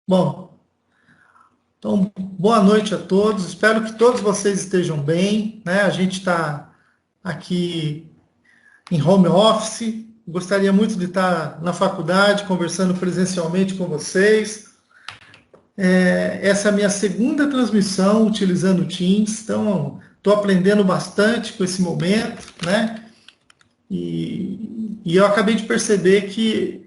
Bom, então, boa noite a todos. Espero que todos vocês estejam bem, né? A gente está aqui em home office. Gostaria muito de estar na faculdade, conversando presencialmente com vocês. Essa é a minha segunda transmissão utilizando o Teams, então estou aprendendo bastante com esse momento, né? E eu acabei de perceber que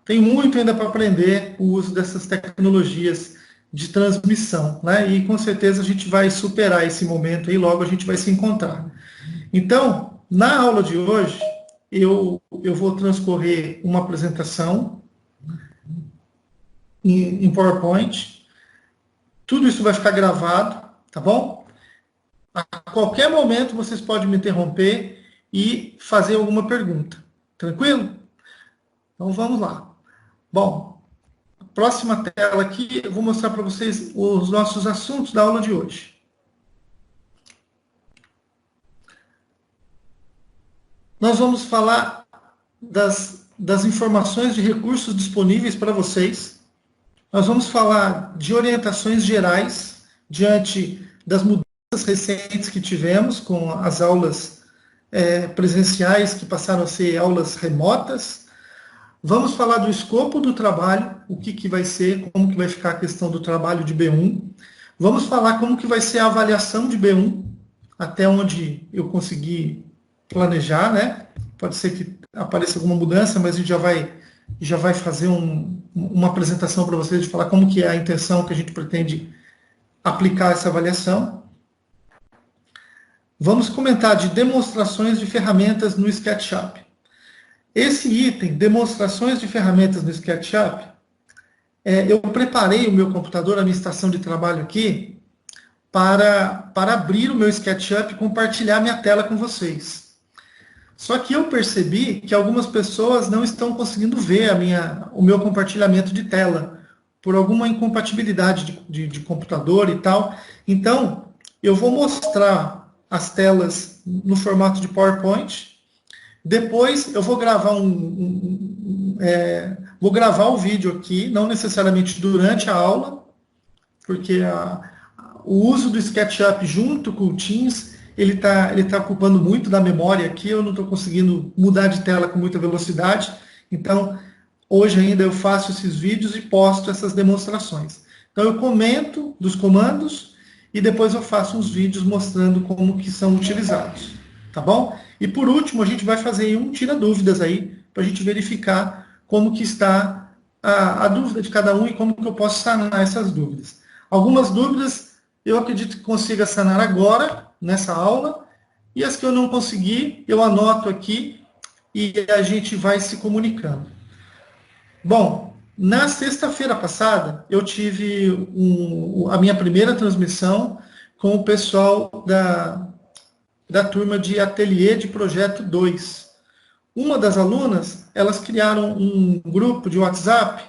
tem muito ainda para aprender o uso dessas tecnologias de transmissão, né? E com certeza a gente vai superar esse momento e logo a gente vai se encontrar. Então, na aula de hoje, eu vou transcorrer uma apresentação em PowerPoint. Tudo isso vai ficar gravado, tá bom? A qualquer momento vocês podem me interromper e fazer alguma pergunta. Tranquilo? Então vamos lá. Bom, a próxima tela aqui eu vou mostrar para vocês os nossos assuntos da aula de hoje. Nós vamos falar das informações de recursos disponíveis para vocês. Nós vamos falar de orientações gerais diante das mudanças recentes que tivemos com as aulas presenciais que passaram a ser aulas remotas. Vamos falar do escopo do trabalho, o que vai ser, como que vai ficar a questão do trabalho de B1. Vamos falar como que vai ser a avaliação de B1, até onde eu consegui planejar, né? Pode ser que apareça alguma mudança, mas a gente já vai fazer uma apresentação para vocês de falar como que é a intenção que a gente pretende aplicar essa avaliação. Vamos comentar de demonstrações de ferramentas no SketchUp. Esse item, demonstrações de ferramentas no SketchUp, eu preparei o meu computador, a minha estação de trabalho aqui, para abrir o meu SketchUp e compartilhar minha tela com vocês. Só que eu percebi que algumas pessoas não estão conseguindo ver o meu compartilhamento de tela, por alguma incompatibilidade de computador e tal. Então, eu vou mostrar as telas no formato de PowerPoint. Depois eu vou gravar vou gravar o vídeo aqui, não necessariamente durante a aula, porque o uso do SketchUp junto com o Teams, ele tá ocupando muito da memória aqui, eu não estou conseguindo mudar de tela com muita velocidade, então hoje ainda eu faço esses vídeos e posto essas demonstrações. Então eu comento dos comandos e depois eu faço uns vídeos mostrando como que são utilizados, tá bom? E por último, a gente vai fazer um tira-dúvidas aí, para a gente verificar como que está a dúvida de cada um e como que eu posso sanar essas dúvidas. Algumas dúvidas eu acredito que consiga sanar agora, nessa aula, e as que eu não conseguir, eu anoto aqui e a gente vai se comunicando. Bom, na sexta-feira passada, eu tive a minha primeira transmissão com o pessoal da turma de Ateliê de Projeto 2. Uma das alunas, elas criaram um grupo de WhatsApp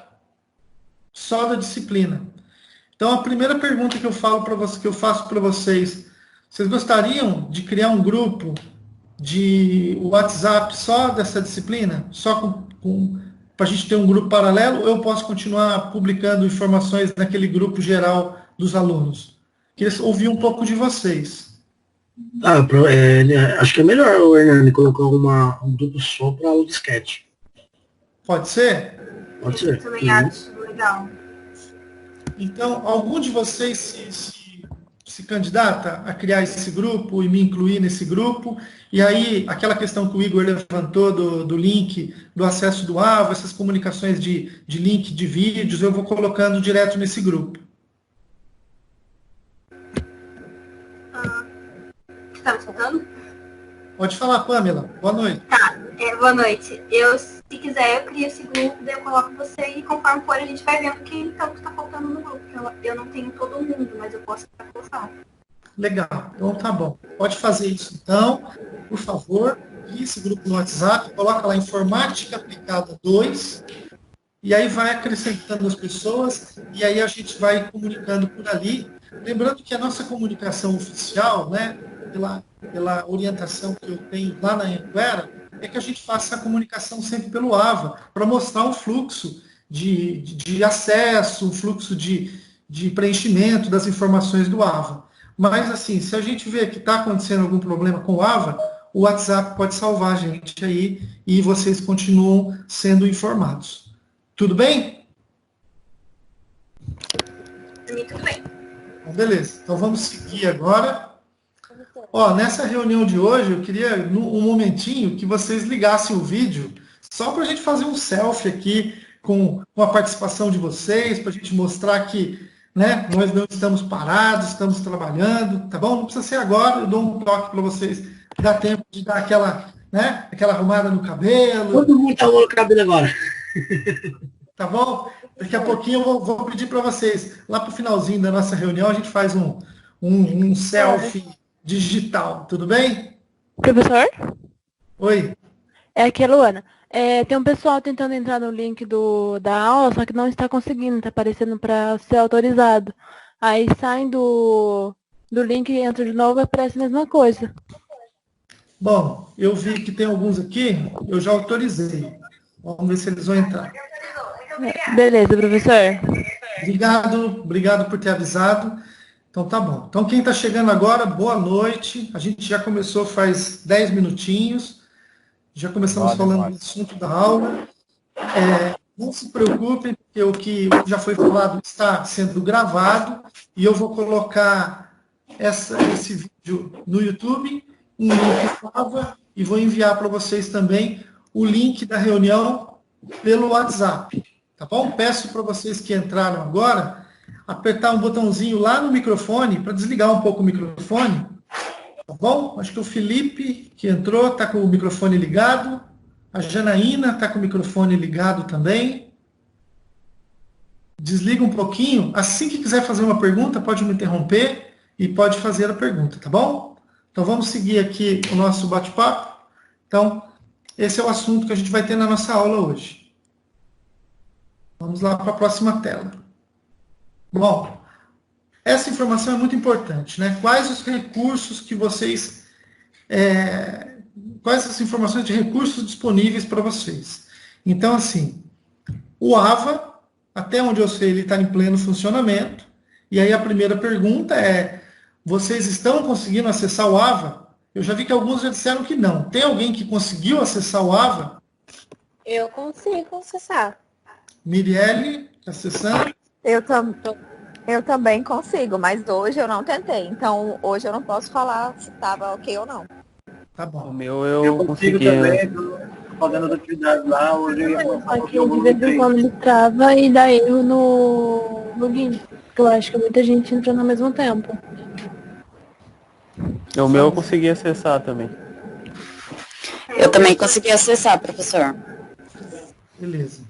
só da disciplina. Então, a primeira pergunta que eu faço para vocês, vocês gostariam de criar um grupo de WhatsApp só dessa disciplina? Só para a gente ter um grupo paralelo, ou eu posso continuar publicando informações naquele grupo geral dos alunos? Queria ouvir um pouco de vocês. Acho que é melhor o Hernani colocar um grupo só para aula de sketch. Pode ser? Pode ser. Eu também acho legal. Então, algum de vocês se candidata a criar esse grupo e me incluir nesse grupo? E aí, aquela questão que o Igor levantou do link, do acesso do AVA, essas comunicações de link de vídeos, eu vou colocando direto nesse grupo. Tá me escutando? Pode falar, Pamela. Boa noite. Tá, boa noite. Se quiser, eu crio esse grupo, daí eu coloco você e conforme for, a gente vai vendo quem então está faltando no grupo. Eu não tenho todo mundo, mas eu posso colocar. Legal, então tá bom. Pode fazer isso então, por favor. Crie esse grupo no WhatsApp, coloca lá Informática Aplicada 2, e aí vai acrescentando as pessoas, e aí a gente vai comunicando por ali. Lembrando que a nossa comunicação oficial, né, pela orientação que eu tenho lá na Anhanguera, é que a gente faça a comunicação sempre pelo AVA, para mostrar um fluxo de acesso, um fluxo de preenchimento das informações do AVA. Mas, assim, se a gente vê que está acontecendo algum problema com o AVA, o WhatsApp pode salvar a gente aí e vocês continuam sendo informados. Tudo bem? Tudo bem. Então, beleza. Então, vamos seguir agora. Ó, nessa reunião de hoje, eu queria, um momentinho, que vocês ligassem o vídeo, só para a gente fazer um selfie aqui com a participação de vocês, para a gente mostrar que, né, nós não estamos parados, estamos trabalhando, tá bom? Não precisa ser agora, eu dou um toque para vocês, dá tempo de dar aquela, né, aquela arrumada no cabelo. Todo mundo tá no cabelo agora. Tá bom? Daqui a pouquinho eu vou pedir para vocês, lá para o finalzinho da nossa reunião, a gente faz um selfie digital, tudo bem? Professor? Oi? É aqui a Luana. Tem um pessoal tentando entrar no link da aula, só que não está conseguindo, está aparecendo para ser autorizado. Aí saem do link e entram de novo e aparece a mesma coisa. Bom, eu vi que tem alguns aqui, eu já autorizei. Vamos ver se eles vão entrar. Beleza, professor. Obrigado por ter avisado. Então tá bom. Então quem está chegando agora, boa noite. A gente já começou faz 10 minutinhos. Já começamos falando do assunto da aula. Não se preocupem, porque o que já foi falado está sendo gravado e eu vou colocar esse vídeo no YouTube, um link Java, e vou enviar para vocês também o link da reunião pelo WhatsApp. Tá bom? Peço para vocês que entraram agora, apertar um botãozinho lá no microfone, para desligar um pouco o microfone. Tá bom? Acho que o Felipe, que entrou, está com o microfone ligado. A Janaína está com o microfone ligado também. Desliga um pouquinho. Assim que quiser fazer uma pergunta, pode me interromper e pode fazer a pergunta, tá bom? Então vamos seguir aqui o nosso bate-papo. Então, esse é o assunto que a gente vai ter na nossa aula hoje. Vamos lá para a próxima tela. Bom, essa informação é muito importante, né? Quais os recursos que vocês... quais as informações de recursos disponíveis para vocês? Então, assim, o AVA, até onde eu sei, ele está em pleno funcionamento. E aí a primeira pergunta é, vocês estão conseguindo acessar o AVA? Eu já vi que alguns já disseram que não. Tem alguém que conseguiu acessar o AVA? Eu consigo acessar. Mirielle, acessando? Eu também consigo, mas hoje eu não tentei. Então, hoje eu não posso falar se estava ok ou não. Tá bom. O meu eu consigo também, tô fazendo as atividades lá, hoje eu ia passar Só que de vez em quando ele trava e dá erro no login. Porque eu acho que muita gente entrando ao mesmo tempo. O meu eu consegui acessar também. Eu também consegui acessar, professor. Beleza.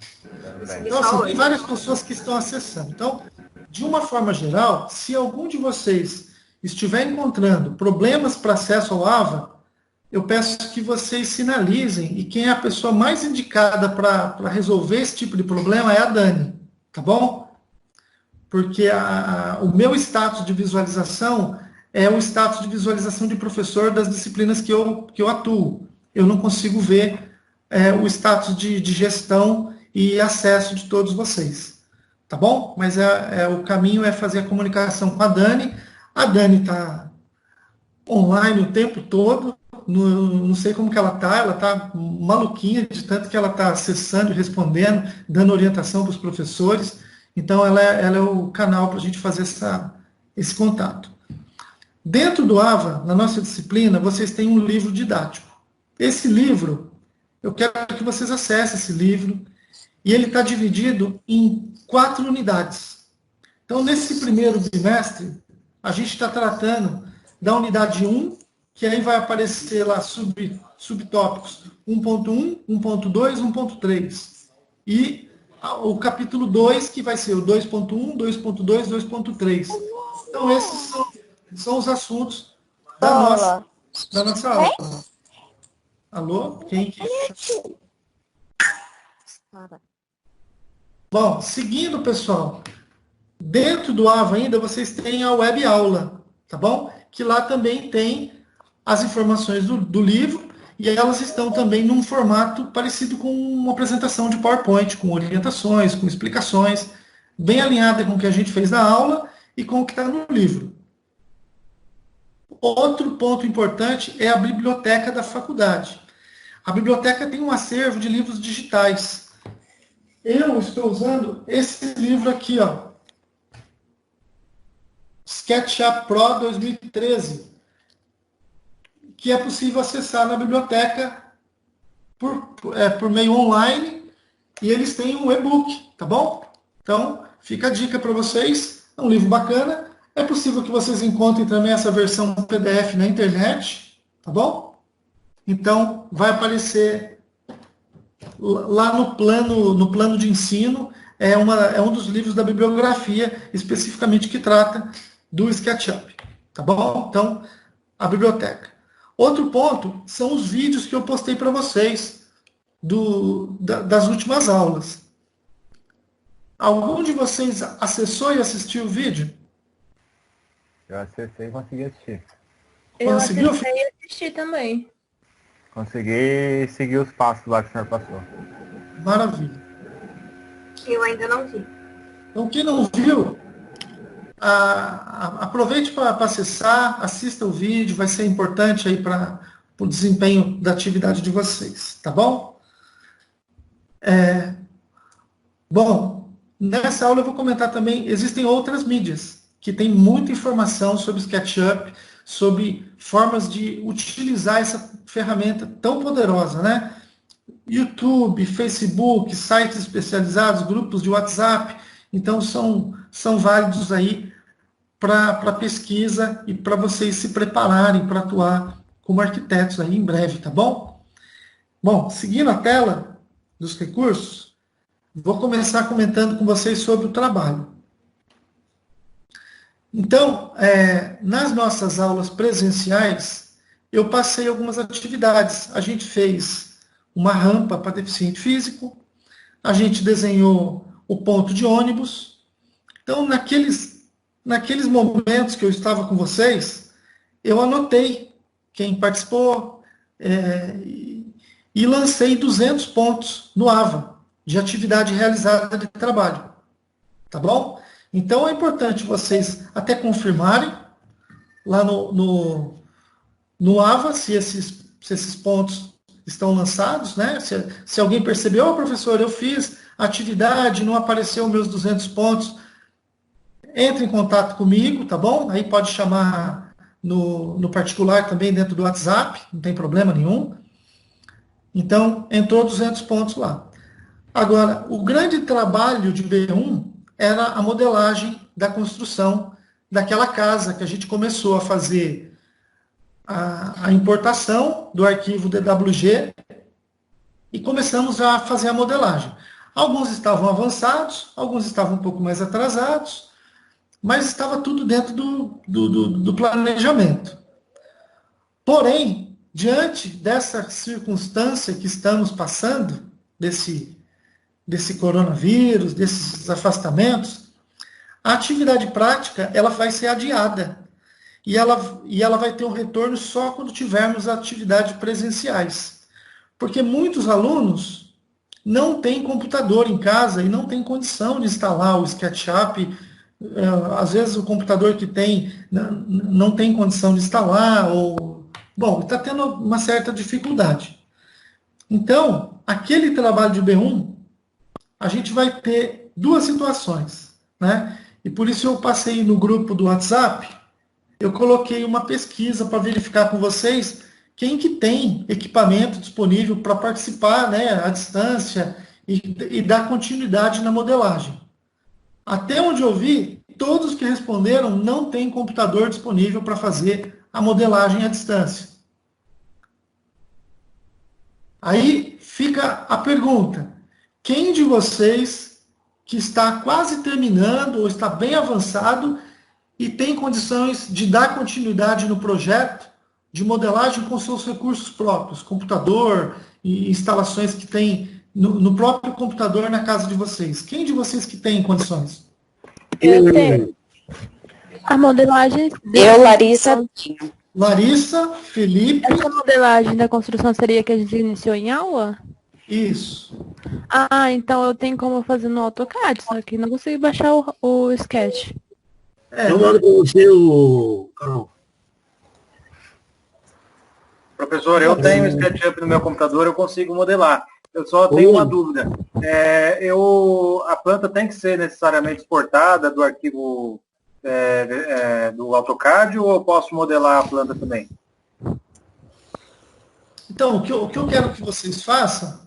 Então, assim, tem várias pessoas que estão acessando. Então, de uma forma geral, se algum de vocês estiver encontrando problemas para acesso ao AVA, eu peço que vocês sinalizem, e quem é a pessoa mais indicada para resolver esse tipo de problema é a Dani, tá bom? Porque o meu status de visualização é o status de visualização de professor das disciplinas que eu atuo. Eu não consigo ver o status de gestão e acesso de todos vocês, tá bom? Mas o caminho é fazer a comunicação com a Dani. A Dani está online o tempo todo, não sei como que ela está maluquinha de tanto que ela está acessando e respondendo, dando orientação para os professores. Então, ela é o canal para a gente fazer esse contato. Dentro do AVA, na nossa disciplina, vocês têm um livro didático. Esse livro, eu quero que vocês acessem esse livro, e ele está dividido em 4 unidades. Então, nesse primeiro bimestre, a gente está tratando da unidade 1, que aí vai aparecer lá subtópicos 1.1, 1.2, 1.3. E o capítulo 2, que vai ser o 2.1, 2.2, 2.3. Então, esses são os assuntos da nossa aula. Alô? Quem? Bom, seguindo, pessoal, dentro do AVA ainda vocês têm a web aula, tá bom? Que lá também tem as informações do livro e elas estão também num formato parecido com uma apresentação de PowerPoint, com orientações, com explicações, bem alinhada com o que a gente fez na aula e com o que está no livro. Outro ponto importante é a biblioteca da faculdade. A biblioteca tem um acervo de livros digitais. Eu estou usando esse livro aqui, ó, SketchUp Pro 2013, que é possível acessar na biblioteca por meio online, e eles têm um e-book, tá bom? Então, fica a dica para vocês, é um livro bacana, é possível que vocês encontrem também essa versão PDF na internet, tá bom? Então, vai aparecer lá no plano de ensino, é um dos livros da bibliografia, especificamente que trata do SketchUp, tá bom? Então, a biblioteca. Outro ponto são os vídeos que eu postei para vocês das últimas aulas. Algum de vocês acessou e assistiu o vídeo? Eu acessei e consegui assistir. Eu Conseguiu? acessei e assisti também. Consegui seguir os passos lá que o senhor passou. Maravilha. Que eu ainda não vi. Então, quem não viu, aproveite para acessar, assista o vídeo, vai ser importante aí para o desempenho da atividade de vocês, tá bom? Bom, nessa aula eu vou comentar também, existem outras mídias que têm muita informação sobre SketchUp, sobre formas de utilizar essa ferramenta tão poderosa, né? YouTube, Facebook, sites especializados, grupos de WhatsApp, então são válidos aí para pesquisa e para vocês se prepararem para atuar como arquitetos aí em breve, tá bom? Bom, seguindo a tela dos recursos, vou começar comentando com vocês sobre o trabalho. Então, nas nossas aulas presenciais, eu passei algumas atividades. A gente fez uma rampa para deficiente físico, a gente desenhou o ponto de ônibus. Então, naqueles momentos que eu estava com vocês, eu anotei quem participou e lancei 200 pontos no AVA, de atividade realizada de trabalho. Tá bom? Então, é importante vocês até confirmarem lá no AVA se esses pontos estão lançados, né? Se alguém percebeu, professor, eu fiz a atividade, não apareceu meus 200 pontos, entre em contato comigo, tá bom? Aí pode chamar no particular também dentro do WhatsApp, não tem problema nenhum. Então, entrou 200 pontos lá. Agora, o grande trabalho de B1 era a modelagem da construção daquela casa que a gente começou a fazer a importação do arquivo DWG e começamos a fazer a modelagem. Alguns estavam avançados, alguns estavam um pouco mais atrasados, mas estava tudo dentro do planejamento. Porém, diante dessa circunstância que estamos passando, desse coronavírus, desses afastamentos, a atividade prática ela vai ser adiada. E ela vai ter um retorno só quando tivermos atividades presenciais. Porque muitos alunos não têm computador em casa e não têm condição de instalar o SketchUp. Às vezes o computador que tem não tem condição de instalar, bom, está tendo uma certa dificuldade. Então, aquele trabalho de B1, a gente vai ter duas situações, né? E por isso eu passei no grupo do WhatsApp, eu coloquei uma pesquisa para verificar com vocês quem que tem equipamento disponível para participar, né, à distância e dar continuidade na modelagem. Até onde eu vi, todos que responderam não têm computador disponível para fazer a modelagem à distância. Aí fica a pergunta: quem de vocês que está quase terminando ou está bem avançado e tem condições de dar continuidade no projeto de modelagem com seus recursos próprios, computador e instalações que tem no próprio computador na casa de vocês? Quem de vocês que tem condições? Eu tenho. A modelagem... Eu, Larissa, Larissa, Felipe. Essa modelagem da construção seria que a gente iniciou em aula? Isso. Ah, então eu tenho como fazer no AutoCAD, só que não consegui baixar o Sketch. Eu mando para você o Carol. Professor, eu tenho o SketchUp no meu computador, eu consigo modelar. Eu só tenho uma dúvida. A planta tem que ser necessariamente exportada do arquivo do AutoCAD ou eu posso modelar a planta também? Então, o que eu quero que vocês façam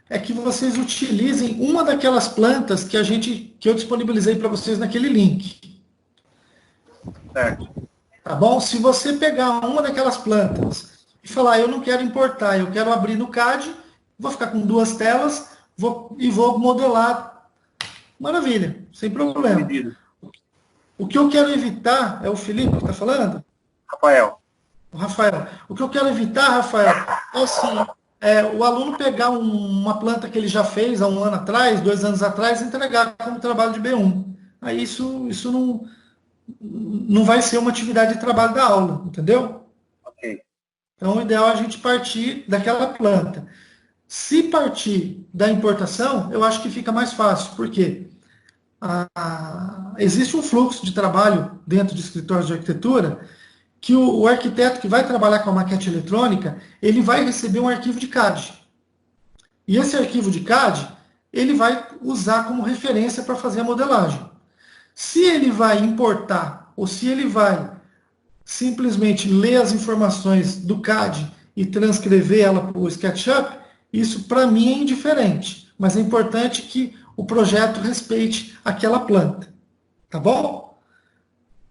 é que vocês utilizem uma daquelas plantas que eu disponibilizei para vocês naquele link. Certo. Tá bom? Se você pegar uma daquelas plantas e falar, eu não quero importar, eu quero abrir no CAD, vou ficar com 2 telas e vou modelar. Maravilha, sem problema. O que eu quero evitar, é o Felipe que está falando? Rafael. O Rafael. O que eu quero evitar, Rafael, é assim, o aluno pegar uma planta que ele já fez há 1 ano atrás, 2 anos atrás, e entregar como trabalho de B1. Aí isso não vai ser uma atividade de trabalho da aula, entendeu? Ok. Então, o ideal é a gente partir daquela planta. Se partir da importação, eu acho que fica mais fácil, porque existe um fluxo de trabalho dentro de escritórios de arquitetura que o arquiteto que vai trabalhar com a maquete eletrônica, ele vai receber um arquivo de CAD. E esse arquivo de CAD, ele vai usar como referência para fazer a modelagem. Se ele vai importar, ou se ele vai simplesmente ler as informações do CAD e transcrever ela para o SketchUp, isso para mim é indiferente. Mas é importante que o projeto respeite aquela planta. Tá bom?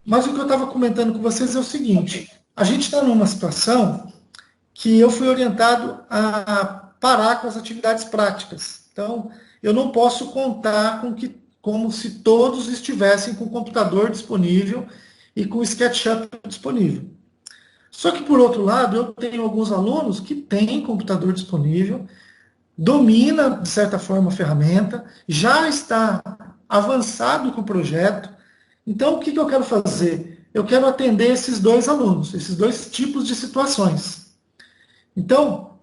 Mas o que eu estava comentando com vocês é o seguinte, a gente está numa situação que eu fui orientado a parar com as atividades práticas. Então, eu não posso contar como se todos estivessem com o computador disponível e com o SketchUp disponível. Só que, por outro lado, eu tenho alguns alunos que têm computador disponível, domina, de certa forma, a ferramenta, já está avançado com o projeto. Então, o que eu quero fazer? Eu quero atender esses 2 alunos, esses 2 tipos de situações. Então,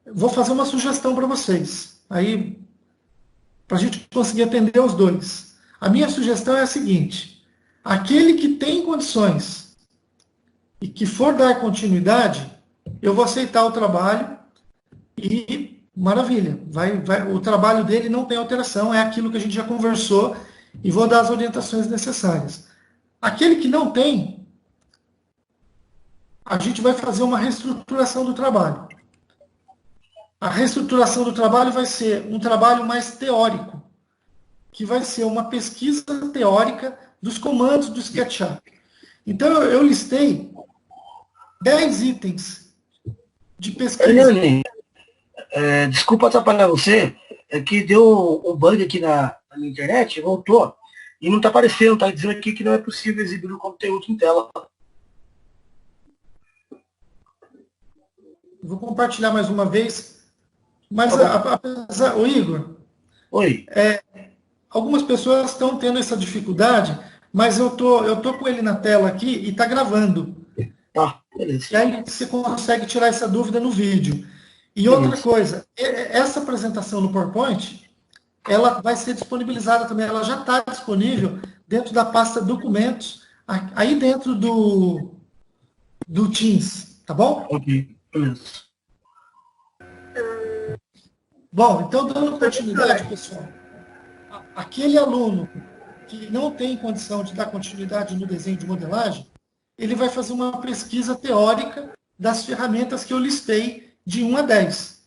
vou fazer uma sugestão para vocês, aí, para a gente conseguir atender os 2. A minha sugestão é a seguinte, aquele que tem condições e que for dar continuidade, eu vou aceitar o trabalho e, maravilha, o trabalho dele não tem alteração, é aquilo que a gente já conversou e vou dar as orientações necessárias. Aquele que não tem, a gente vai fazer uma reestruturação do trabalho. A reestruturação do trabalho vai ser um trabalho mais teórico, que vai ser uma pesquisa teórica dos comandos do SketchUp. Então, eu listei 10 itens de pesquisa. Eliane, desculpa atrapalhar você, é que deu um bug aqui na minha internet, voltou, e não está aparecendo, está dizendo aqui que não é possível exibir o conteúdo em tela. Vou compartilhar mais uma vez, mas apesar, o Igor, Oi. Algumas pessoas estão tendo essa dificuldade, mas eu tô com ele na tela aqui e está gravando. Tá, beleza. E aí você consegue tirar essa dúvida no vídeo. E outra coisa, essa apresentação no PowerPoint, ela vai ser disponibilizada também, ela já está disponível dentro da pasta documentos, aí dentro do Teams, tá bom? Ok, beleza. Bom, então dando continuidade, pessoal, aquele aluno que não tem condição de dar continuidade no desenho de modelagem, ele vai fazer uma pesquisa teórica das ferramentas que eu listei de 1 a 10.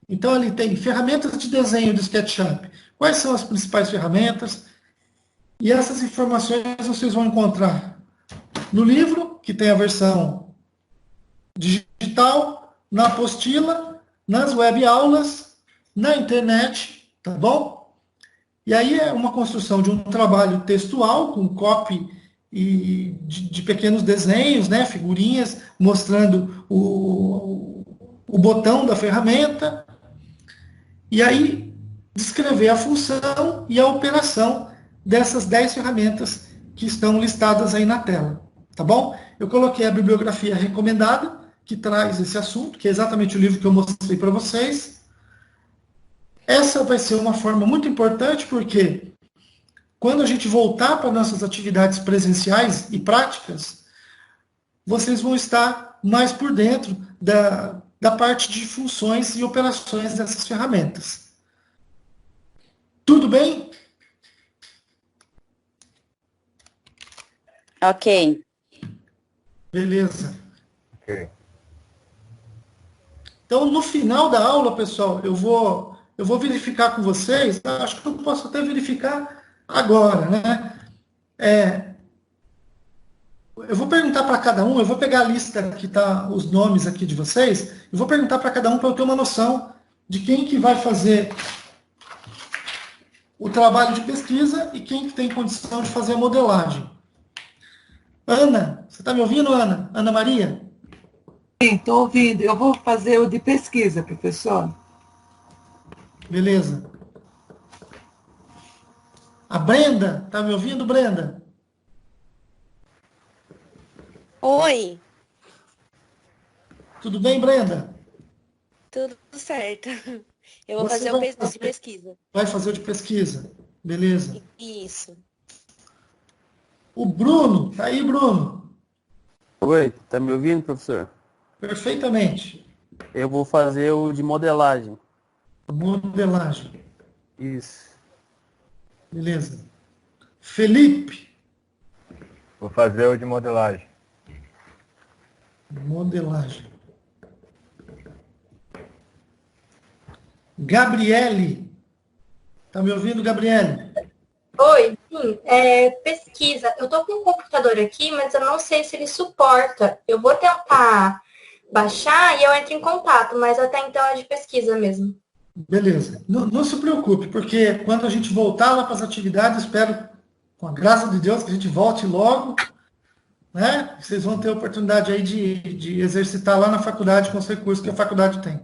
Então, ali tem ferramentas de desenho do SketchUp. Quais são as principais ferramentas? E essas informações vocês vão encontrar no livro, que tem a versão digital, na apostila, nas web aulas, na internet, tá bom? E aí é uma construção de um trabalho textual, com copy e de pequenos desenhos, né, figurinhas, mostrando o botão da ferramenta. E aí, descrever a função e a operação dessas 10 ferramentas que estão listadas aí na tela. Tá bom? eu coloquei a bibliografia recomendada, que traz esse assunto, que é exatamente o livro que eu mostrei para vocês. Essa vai ser uma forma muito importante, porque quando a gente voltar para nossas atividades presenciais e práticas, vocês vão estar mais por dentro da parte de funções e operações dessas ferramentas. Tudo bem? Ok. Beleza. Ok. Então, no final da aula, pessoal, eu vou verificar com vocês, acho que eu posso até verificar agora, né? Eu vou perguntar para cada um, eu vou pegar a lista que está os nomes aqui de vocês, e vou perguntar para cada um para eu ter uma noção de quem que vai fazer o trabalho de pesquisa e quem que tem condição de fazer a modelagem. Ana, você está me ouvindo, Ana? Ana Maria? Sim, estou ouvindo. Eu vou fazer o de pesquisa, professor. Beleza. A Brenda, está me ouvindo, Brenda? Oi, Tudo bem, Brenda? tudo certo. Eu vou Você fazer vai o de pesquisa. Vai fazer o de pesquisa. Beleza. Isso. O Bruno, tá aí, Bruno? Oi, tá me ouvindo, professor? Perfeitamente. Eu vou fazer o de modelagem. Modelagem. Isso. Beleza. Felipe. Vou fazer o de modelagem. Modelagem. Gabriele. Tá me ouvindo, Gabriele? Oi, sim, pesquisa. Eu tô com um computador aqui, mas eu não sei se ele suporta. Eu vou tentar baixar e eu entro em contato, mas até então é de pesquisa mesmo. Beleza. Não se preocupe, porque quando a gente voltar lá para as atividades, espero, com a graça de Deus, que a gente volte logo, né? Vocês vão ter a oportunidade aí de exercitar lá na faculdade com os recursos que a faculdade tem.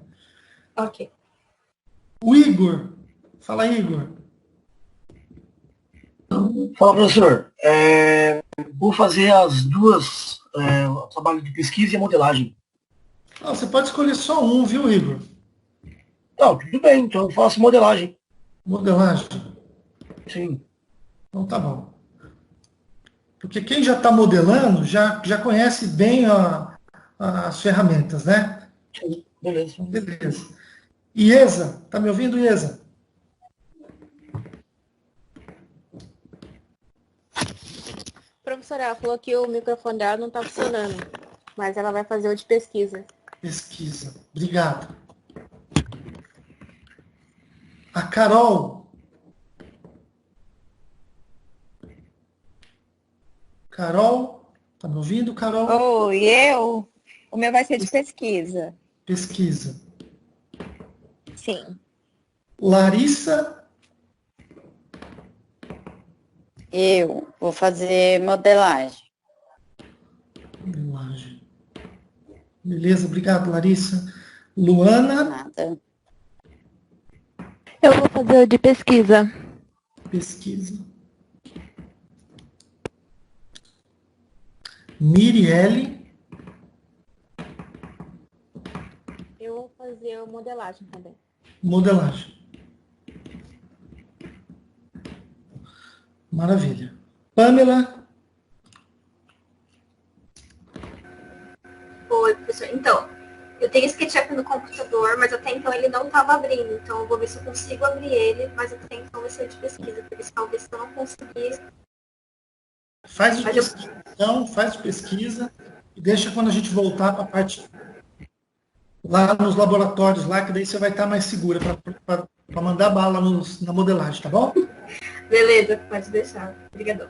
Ok. O Igor. Fala, Igor. Fala, professor. Vou fazer as duas, o trabalho de pesquisa e a modelagem. Não, você pode escolher só um, viu, Igor? Não, tudo bem, então eu faço modelagem. Modelagem. Sim. Então tá bom. Porque quem já está modelando já conhece bem as ferramentas, né? Sim, beleza. Beleza. Iesa, tá me ouvindo, Iesa? Professora, ela falou que o microfone dela não está funcionando, mas ela vai fazer o de pesquisa. Pesquisa. Obrigado. A Carol. Carol, tá me ouvindo, Carol? Oi, eu? O meu vai ser de pesquisa. Pesquisa. Sim. Larissa. Eu vou fazer modelagem. Modelagem. Beleza, obrigado, Larissa. Luana. Nada. Eu vou fazer o de pesquisa. Pesquisa. Mirielle. Eu vou fazer a modelagem também. Modelagem. Maravilha. Pamela. Oi, professor. Então, eu tenho SketchUp no computador, mas até então ele não estava abrindo. Então, eu vou ver se eu consigo abrir ele, mas até então vai ser de pesquisa. Porque talvez se eu não conseguir... Faz de pesquisa e deixa quando a gente voltar para a parte lá nos laboratórios, lá, que daí você vai estar mais segura para mandar bala na modelagem, tá bom? Beleza, pode deixar. Obrigadão.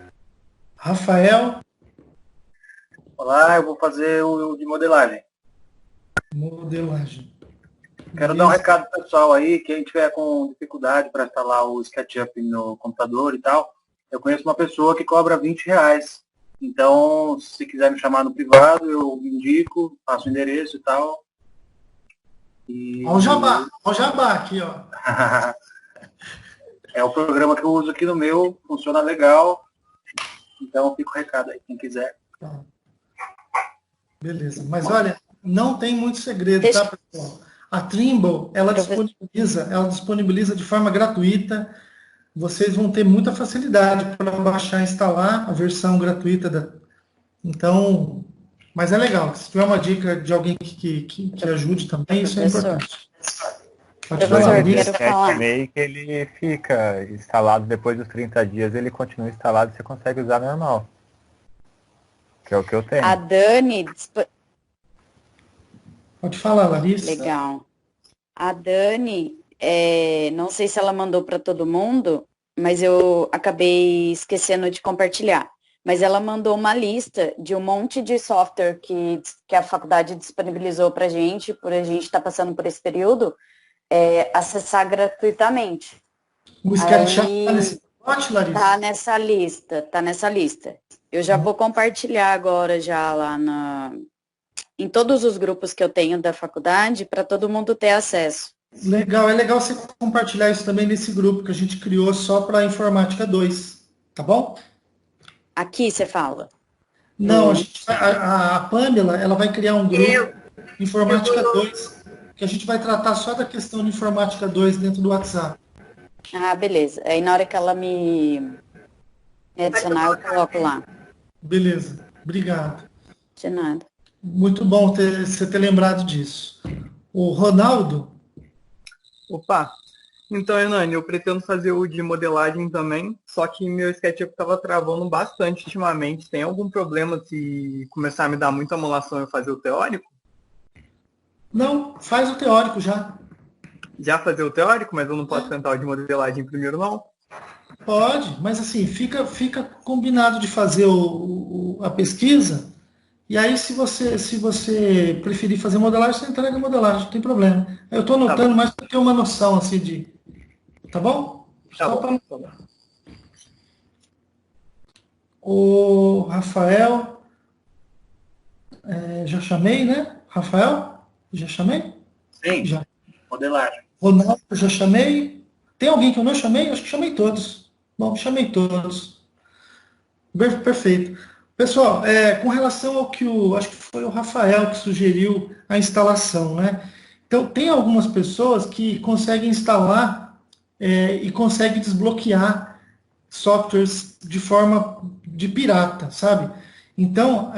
Rafael. Olá, eu vou fazer o de modelagem. Modelagem. Quero dar um recado pro pessoal aí, quem tiver com dificuldade para instalar o SketchUp no computador e tal, eu conheço uma pessoa que cobra R$20. Então, se quiser me chamar no privado, eu indico, faço o endereço e tal. Olha o jabá aqui, ó. É o programa que eu uso aqui no meu, funciona legal. Então fica o recado aí, quem quiser. Beleza. Mas olha, não tem muito segredo, tá, pessoal? A Trimble, ela disponibiliza de forma gratuita. Vocês vão ter muita facilidade para baixar e instalar a versão gratuita. Então, mas é legal. Se tiver uma dica de alguém que ajude também, isso é importante. Professor, quero falar. O que ele fica instalado depois dos 30 dias, ele continua instalado e você consegue usar normal. Que é o que eu tenho. A Dani... Pode falar, Larissa. Legal. A Dani, não sei se ela mandou para todo mundo, mas eu acabei esquecendo de compartilhar. Mas ela mandou uma lista de um monte de software que a faculdade disponibilizou para a gente, por a gente estar passando por esse período, acessar gratuitamente. O SketchUp está nesse pacote, Larissa? Tá nessa lista. Eu já vou compartilhar agora já lá em todos os grupos que eu tenho da faculdade, para todo mundo ter acesso. Legal, é legal você compartilhar isso também nesse grupo que a gente criou só para Informática 2, tá bom? Aqui você fala? Não, a Pamela, ela vai criar um grupo Informática 2, que a gente vai tratar só da questão de Informática 2 dentro do WhatsApp. Ah, beleza. Aí na hora que ela me adicionar, eu coloco lá. Beleza, obrigado. De nada. Muito bom você ter lembrado disso. O Ronaldo? Opa! Então, Hernani, eu pretendo fazer o de modelagem também, só que meu SketchUp estava travando bastante ultimamente. Tem algum problema se começar a me dar muita emulação eu fazer o teórico? Não, faz o teórico já. Já fazer o teórico, mas eu não posso tentar o de modelagem primeiro, não? Pode, mas assim, fica combinado de fazer a pesquisa, e aí se você preferir fazer modelagem, você entrega a modelagem, não tem problema. Eu estou anotando mais para ter uma noção assim de... Tá bom? Tá bom. O Rafael, já chamei, né? Rafael? Já chamei? Sim, já. Modelagem. Ronaldo, já chamei. Tem alguém que eu não chamei? Acho que chamei todos. Bom, chamei todos. Perfeito. Pessoal, com relação ao que acho que foi o Rafael que sugeriu a instalação, né? Então, tem algumas pessoas que conseguem instalar e conseguem desbloquear softwares de forma de pirata, sabe? Então,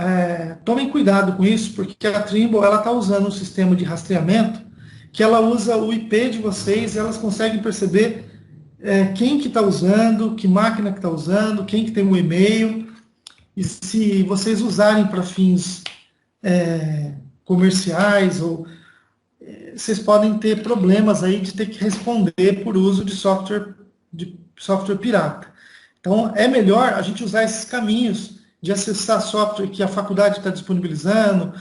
tomem cuidado com isso, porque a Trimble está usando um sistema de rastreamento que ela usa o IP de vocês, e elas conseguem perceber quem que está usando, que máquina que está usando, quem que tem um e-mail. E se vocês usarem para fins comerciais, vocês podem ter problemas aí de ter que responder por uso de software pirata. Então, é melhor a gente usar esses caminhos de acessar software que a faculdade está disponibilizando,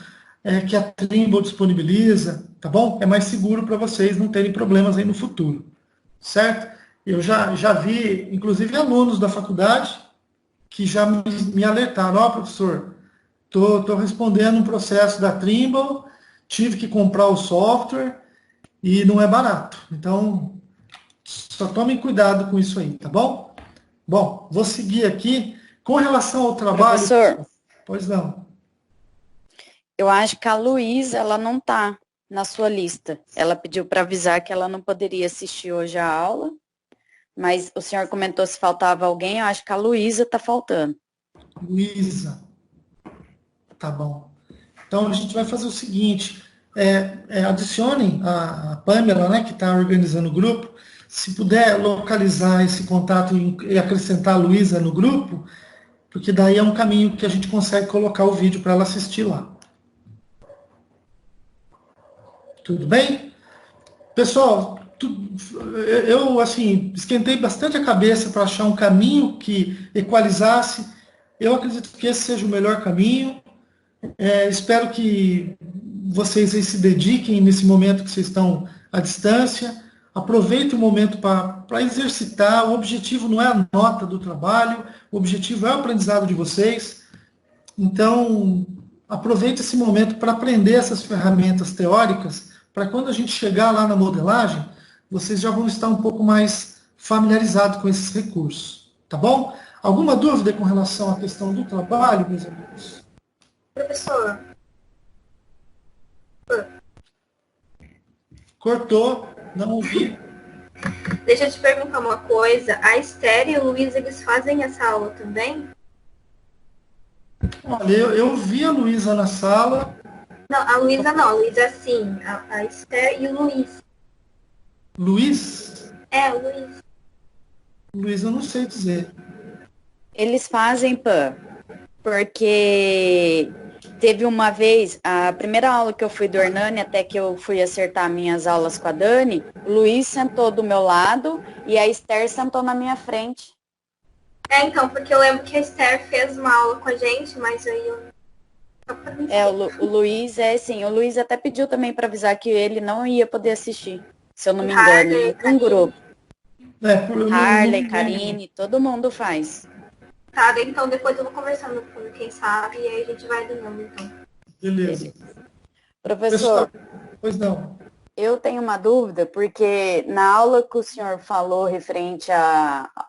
que a Trimble disponibiliza, tá bom? É mais seguro para vocês não terem problemas aí no futuro, certo? Eu já vi, inclusive, alunos da faculdade que já me alertaram, professor, estou respondendo um processo da Trimble, tive que comprar o software e não é barato. Então, só tomem cuidado com isso aí, tá bom? Bom, vou seguir aqui. Com relação ao trabalho... Professor, pois não. Eu acho que a Luísa, ela não está na sua lista. Ela pediu para avisar que ela não poderia assistir hoje a aula, mas o senhor comentou se faltava alguém, eu acho que a Luísa está faltando. Luísa. Tá bom. Então, a gente vai fazer o seguinte, adicionem a Pamela, né, que está organizando o grupo. Se puder localizar esse contato e acrescentar a Luísa no grupo, porque daí é um caminho que a gente consegue colocar o vídeo para ela assistir lá. Tudo bem? Pessoal, eu assim, esquentei bastante a cabeça para achar um caminho que equalizasse. Eu acredito que esse seja o melhor caminho. Espero que vocês aí se dediquem nesse momento que vocês estão à distância. Aproveitem o momento para exercitar. O objetivo não é a nota do trabalho, o objetivo é o aprendizado de vocês. Então, aproveite esse momento para aprender essas ferramentas teóricas, para quando a gente chegar lá na modelagem, vocês já vão estar um pouco mais familiarizados com esses recursos. Tá bom? Alguma dúvida com relação à questão do trabalho, meus amigos? Professor, Cortou, não ouvi. Deixa eu te perguntar uma coisa. A Esther e o Luiz, eles fazem essa aula também? Olha, eu vi a Luísa na sala. Não, a Luísa não. A Luísa sim. A Esther e o Luiz. Luiz? É, o Luiz. Luiz, eu não sei dizer. Eles fazem, Pã, porque teve uma vez, a primeira aula que eu fui do Hernani, até que eu fui acertar minhas aulas com a Dani, o Luiz sentou do meu lado e a Esther sentou na minha frente. É, então, porque eu lembro que a Esther fez uma aula com a gente, mas aí eu... O Luiz o Luiz até pediu também para avisar que ele não ia poder assistir, se eu não me engano, Harley, em um grupo. Harley, Karine, todo mundo faz. Tá, então depois eu vou conversando com quem sabe e aí a gente vai alinhando, então. Beleza. Professor, pois não. Eu tenho uma dúvida, porque na aula que o senhor falou referente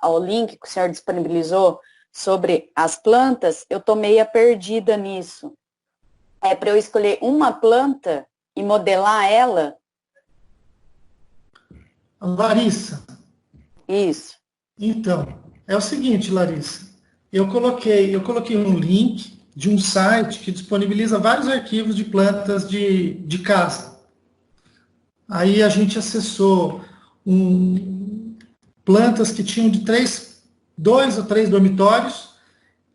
ao link que o senhor disponibilizou sobre as plantas, eu tô meio perdida nisso. É para eu escolher uma planta e modelar ela? Larissa. Isso. Então, é o seguinte, Larissa. Eu coloquei um link de um site que disponibiliza vários arquivos de plantas de casa. Aí a gente acessou plantas que tinham de 2 ou 3 dormitórios.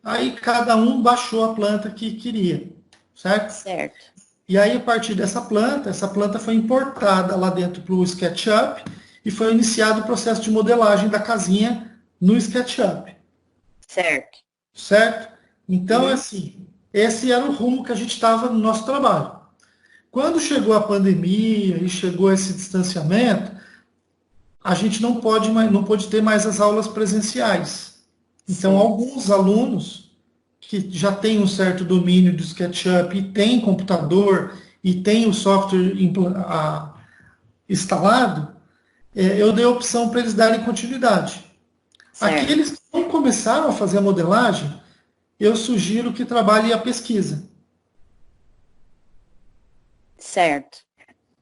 Aí cada um baixou a planta que queria, certo? Certo. E aí, a partir dessa planta, essa planta foi importada lá dentro para o SketchUp e foi iniciado o processo de modelagem da casinha no SketchUp. Certo. Certo? Então, assim, esse era o rumo que a gente estava no nosso trabalho. Quando chegou a pandemia e chegou esse distanciamento, a gente não pode ter mais as aulas presenciais. Então, alguns alunos que já têm um certo domínio do SketchUp e têm computador e têm o software instalado, eu dei a opção para eles darem continuidade. Certo. Aqueles que não começaram a fazer a modelagem, eu sugiro que trabalhem a pesquisa. Certo.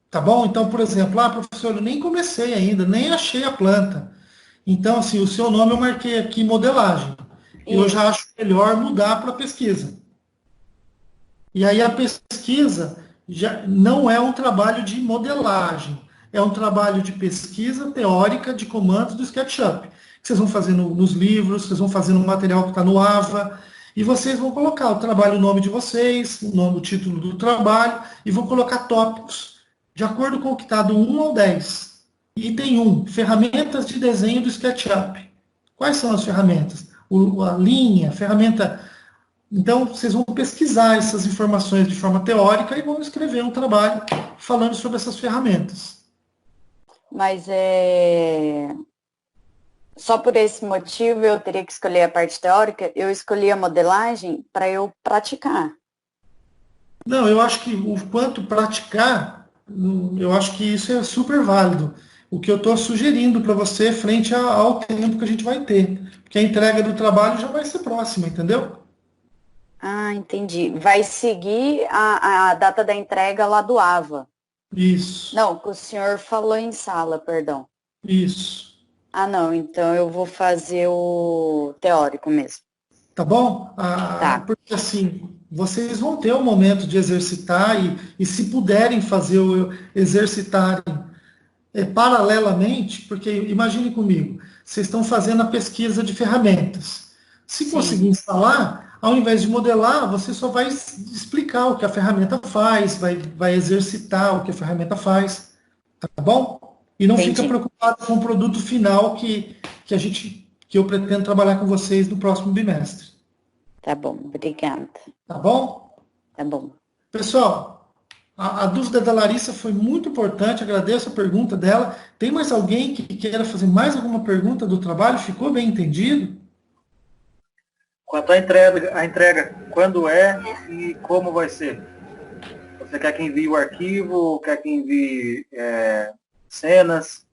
Tá bom? Então, por exemplo, professor, eu nem comecei ainda, nem achei a planta. Então, assim, o seu nome eu marquei aqui modelagem. Eu já acho melhor mudar para pesquisa. E aí a pesquisa já não é um trabalho de modelagem, é um trabalho de pesquisa teórica de comandos do SketchUp. Que vocês vão fazer nos livros, vocês vão fazer no material que está no AVA, e vocês vão colocar o trabalho, o nome de vocês, o título do trabalho, e vão colocar tópicos de acordo com o que está do 1 ao 10. Item 1, ferramentas de desenho do SketchUp. Quais são as ferramentas? A linha, ferramenta. Então, vocês vão pesquisar essas informações de forma teórica e vão escrever um trabalho falando sobre essas ferramentas. Mas só por esse motivo eu teria que escolher a parte teórica? Eu escolhi a modelagem para eu praticar. Não, eu acho que o quanto praticar, eu acho que isso é super válido. O que eu estou sugerindo para você frente ao tempo que a gente vai ter. Porque a entrega do trabalho já vai ser próxima, entendeu? Ah, entendi. Vai seguir a data da entrega lá do AVA. Isso. Não, o senhor falou em sala, perdão. Isso. Ah, não, então eu vou fazer o teórico mesmo. Tá bom? Tá. Porque assim, vocês vão ter um momento de exercitar e se puderem fazer exercitarem paralelamente, porque imagine comigo, vocês estão fazendo a pesquisa de ferramentas. Se conseguir instalar, ao invés de modelar, você só vai explicar o que a ferramenta faz, vai exercitar o que a ferramenta faz. Tá bom? E não fica preocupado com o produto final que eu pretendo trabalhar com vocês no próximo bimestre. Tá bom, obrigada. Tá bom? Tá bom. Pessoal, a dúvida da Larissa foi muito importante, agradeço a pergunta dela. Tem mais alguém que queira fazer mais alguma pergunta do trabalho? Ficou bem entendido? Quanto à entrega, quando é e como vai ser? Você quer que envie o arquivo, quer que envie cenas?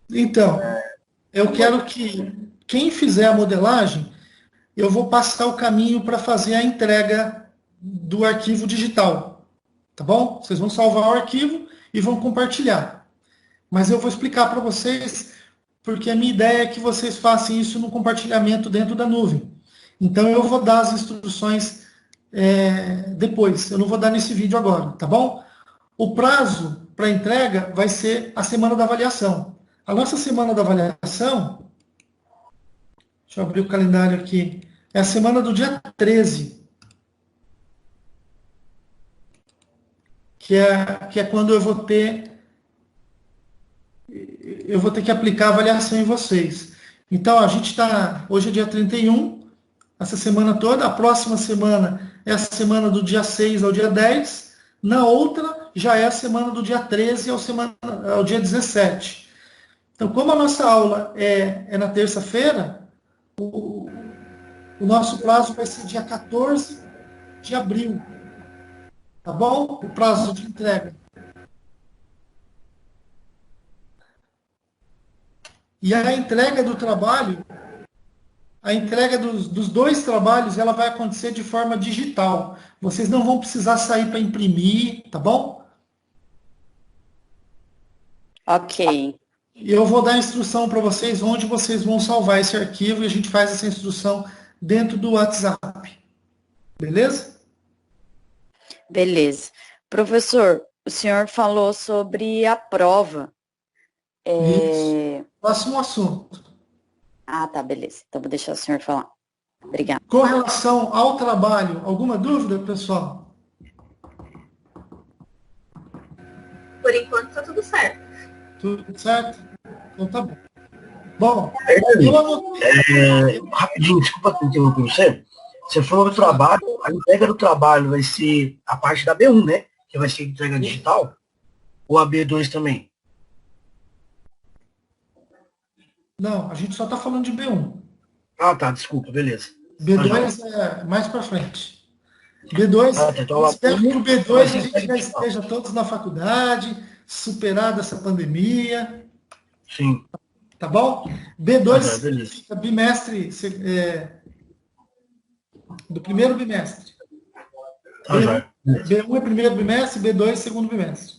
Então, eu quero que quem fizer a modelagem, eu vou passar o caminho para fazer a entrega do arquivo digital. Tá bom? Vocês vão salvar o arquivo e vão compartilhar. Mas eu vou explicar para vocês, porque a minha ideia é que vocês façam isso no compartilhamento dentro da nuvem. Então eu vou dar as instruções depois. Eu não vou dar nesse vídeo agora, tá bom? O prazo para entrega vai ser a semana da avaliação. A nossa semana da avaliação, deixa eu abrir o calendário aqui, é a semana do dia 13. Que é quando eu vou ter que aplicar a avaliação em vocês. Então, a gente está, hoje é dia 31, essa semana toda, a próxima semana é a semana do dia 6 ao dia 10, na outra já é a semana do dia 13 ao dia 17. Então, como a nossa aula é na terça-feira, o nosso prazo vai ser dia 14 de abril. Tá bom? O prazo de entrega. E a entrega do trabalho, a entrega dos dois trabalhos, ela vai acontecer de forma digital. Vocês não vão precisar sair para imprimir, tá bom? Ok. E eu vou dar a instrução para vocês onde vocês vão salvar esse arquivo e a gente faz essa instrução dentro do WhatsApp. Beleza? Beleza. Professor, o senhor falou sobre a prova. Isso. Próximo assunto. Ah, tá, beleza. Então vou deixar o senhor falar. Obrigada. Com relação ao trabalho, alguma dúvida, pessoal? Por enquanto está tudo certo. Tudo certo? Então tá bom. Bom, rapidinho, desculpa interromper você. Você falou do trabalho, a entrega do trabalho vai ser a parte da B1, né? Que vai ser entrega digital? Ou a B2 também? Não, a gente só está falando de B1. Ah, tá, desculpa, beleza. B2 é mais para frente. B2, então, espero que o B2 a gente já esteja todos na faculdade, superada essa pandemia. Sim. Tá bom? B2 significa bimestre, do primeiro bimestre. B1 é primeiro bimestre, B2 segundo bimestre.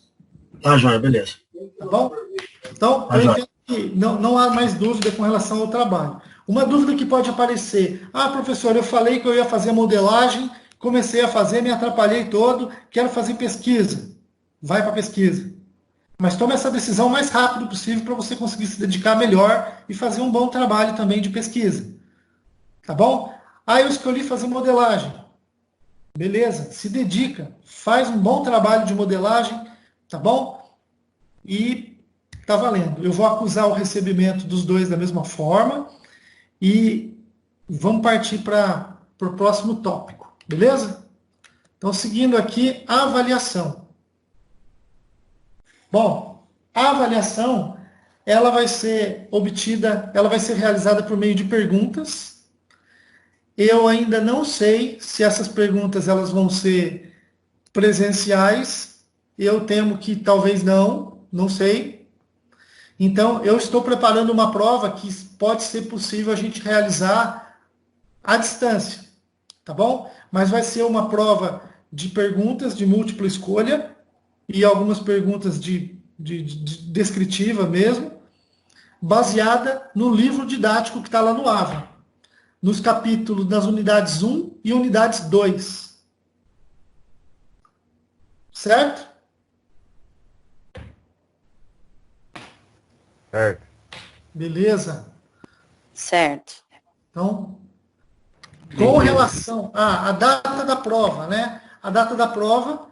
Tá, joia, beleza. Tá bom? Então, eu entendo que não há mais dúvida com relação ao trabalho. Uma dúvida que pode aparecer: ah, professor, eu falei que eu ia fazer modelagem, comecei a fazer, me atrapalhei todo, quero fazer pesquisa. Vai para pesquisa. Mas tome essa decisão o mais rápido possível para você conseguir se dedicar melhor e fazer um bom trabalho também de pesquisa. Tá bom? Ah, eu escolhi fazer modelagem. Beleza, se dedica, faz um bom trabalho de modelagem, tá bom? E tá valendo. Eu vou acusar o recebimento dos dois da mesma forma e vamos partir para o próximo tópico, beleza? Então, seguindo aqui, a avaliação. Bom, a avaliação, ela vai ser obtida, ela vai ser realizada por meio de perguntas. Eu ainda não sei se essas perguntas elas vão ser presenciais. Eu temo que talvez não sei. Então, eu estou preparando uma prova que pode ser possível a gente realizar à distância, tá bom? Mas vai ser uma prova de perguntas de múltipla escolha e algumas perguntas de descritiva mesmo, baseada no livro didático que está lá no AVA, nos capítulos das unidades 1 e unidades 2. Certo? Certo. Beleza. Certo. Então, com relação à data da prova, né? A data da prova,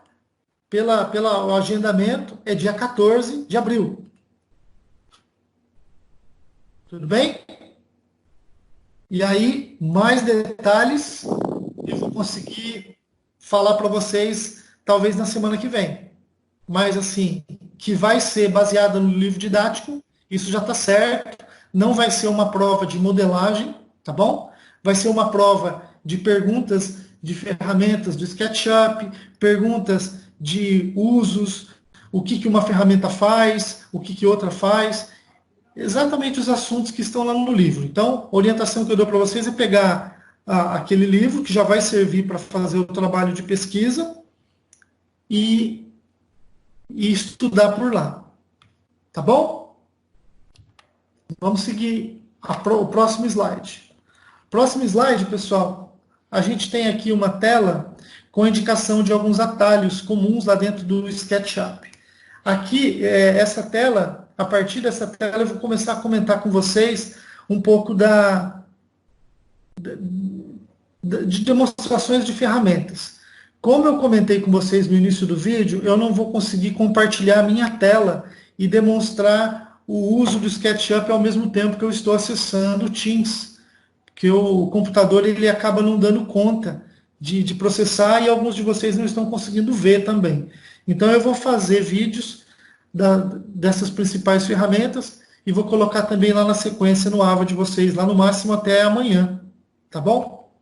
pelo agendamento, é dia 14 de abril. Tudo bem? E aí, mais detalhes, eu vou conseguir falar para vocês, talvez na semana que vem. Mas, assim, que vai ser baseada no livro didático, isso já está certo. Não vai ser uma prova de modelagem, tá bom? Vai ser uma prova de perguntas de ferramentas do SketchUp, perguntas de usos, o que uma ferramenta faz, o que outra faz. Exatamente os assuntos que estão lá no livro. Então, a orientação que eu dou para vocês é pegar aquele livro, que já vai servir para fazer o trabalho de pesquisa, e estudar por lá. Tá bom? Vamos seguir o próximo slide. Próximo slide, pessoal, a gente tem aqui uma tela com indicação de alguns atalhos comuns lá dentro do SketchUp. Aqui, essa tela, a partir dessa tela, eu vou começar a comentar com vocês um pouco de demonstrações de ferramentas. Como eu comentei com vocês no início do vídeo, eu não vou conseguir compartilhar a minha tela e demonstrar o uso do SketchUp ao mesmo tempo que eu estou acessando o Teams, que o computador ele acaba não dando conta de processar e alguns de vocês não estão conseguindo ver também. Então eu vou fazer vídeos dessas principais ferramentas e vou colocar também lá na sequência no AVA de vocês, lá no máximo até amanhã, tá bom?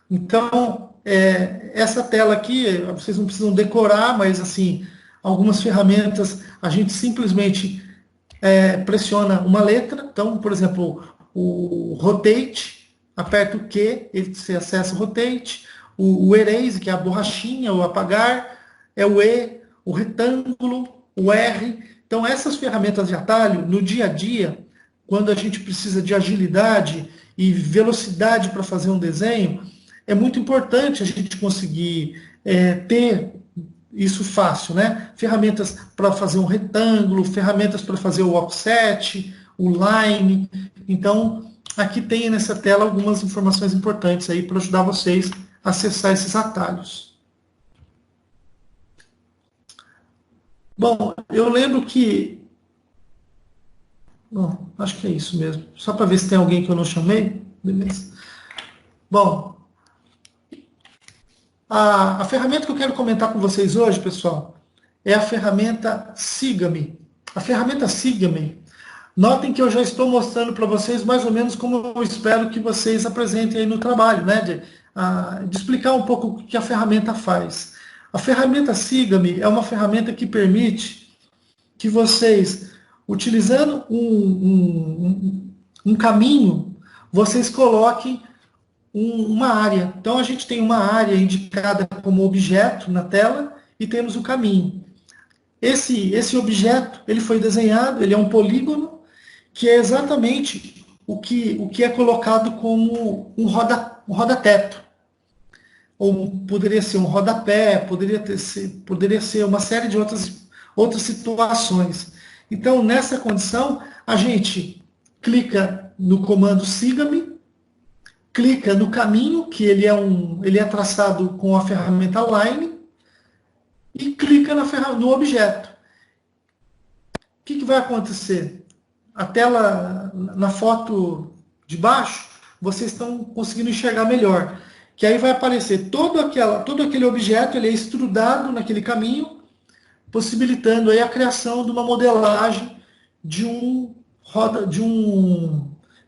Então, essa tela aqui, vocês não precisam decorar, mas assim, algumas ferramentas a gente simplesmente pressiona uma letra. Então, por exemplo, o Rotate, aperta o Q, você acessa o Rotate. O Erase, que é a borrachinha, o apagar, é o E, o retângulo, o R. Então, essas ferramentas de atalho, no dia a dia, quando a gente precisa de agilidade e velocidade para fazer um desenho, é muito importante a gente conseguir ter isso fácil, né? Ferramentas para fazer um retângulo, ferramentas para fazer o offset, o line. Então, aqui tem nessa tela algumas informações importantes aí para ajudar vocês a acessar esses atalhos. Bom, eu lembro que... Bom, acho que é isso mesmo. Só para ver se tem alguém que eu não chamei. Beleza. Bom, a ferramenta que eu quero comentar com vocês hoje, pessoal, é a ferramenta Siga-me. A ferramenta Siga-me, notem que eu já estou mostrando para vocês mais ou menos como eu espero que vocês apresentem aí no trabalho, né? De explicar um pouco o que a ferramenta faz. A ferramenta Siga-me é uma ferramenta que permite que vocês, utilizando um caminho, vocês coloquem uma área. Então, a gente tem uma área indicada como objeto na tela e temos o caminho. Esse objeto, ele foi desenhado, ele é um polígono, que é exatamente o que é colocado como um roda-teto. Ou poderia ser um rodapé, poderia ser uma série de outras situações. Então, nessa condição, a gente clica no comando Siga-me, clica no caminho, que ele é traçado com a ferramenta Line, e clica no objeto. O que vai acontecer? A tela, na foto de baixo, vocês estão conseguindo enxergar melhor. Que aí vai aparecer todo aquele objeto, ele é extrudado naquele caminho, possibilitando aí a criação de uma modelagem de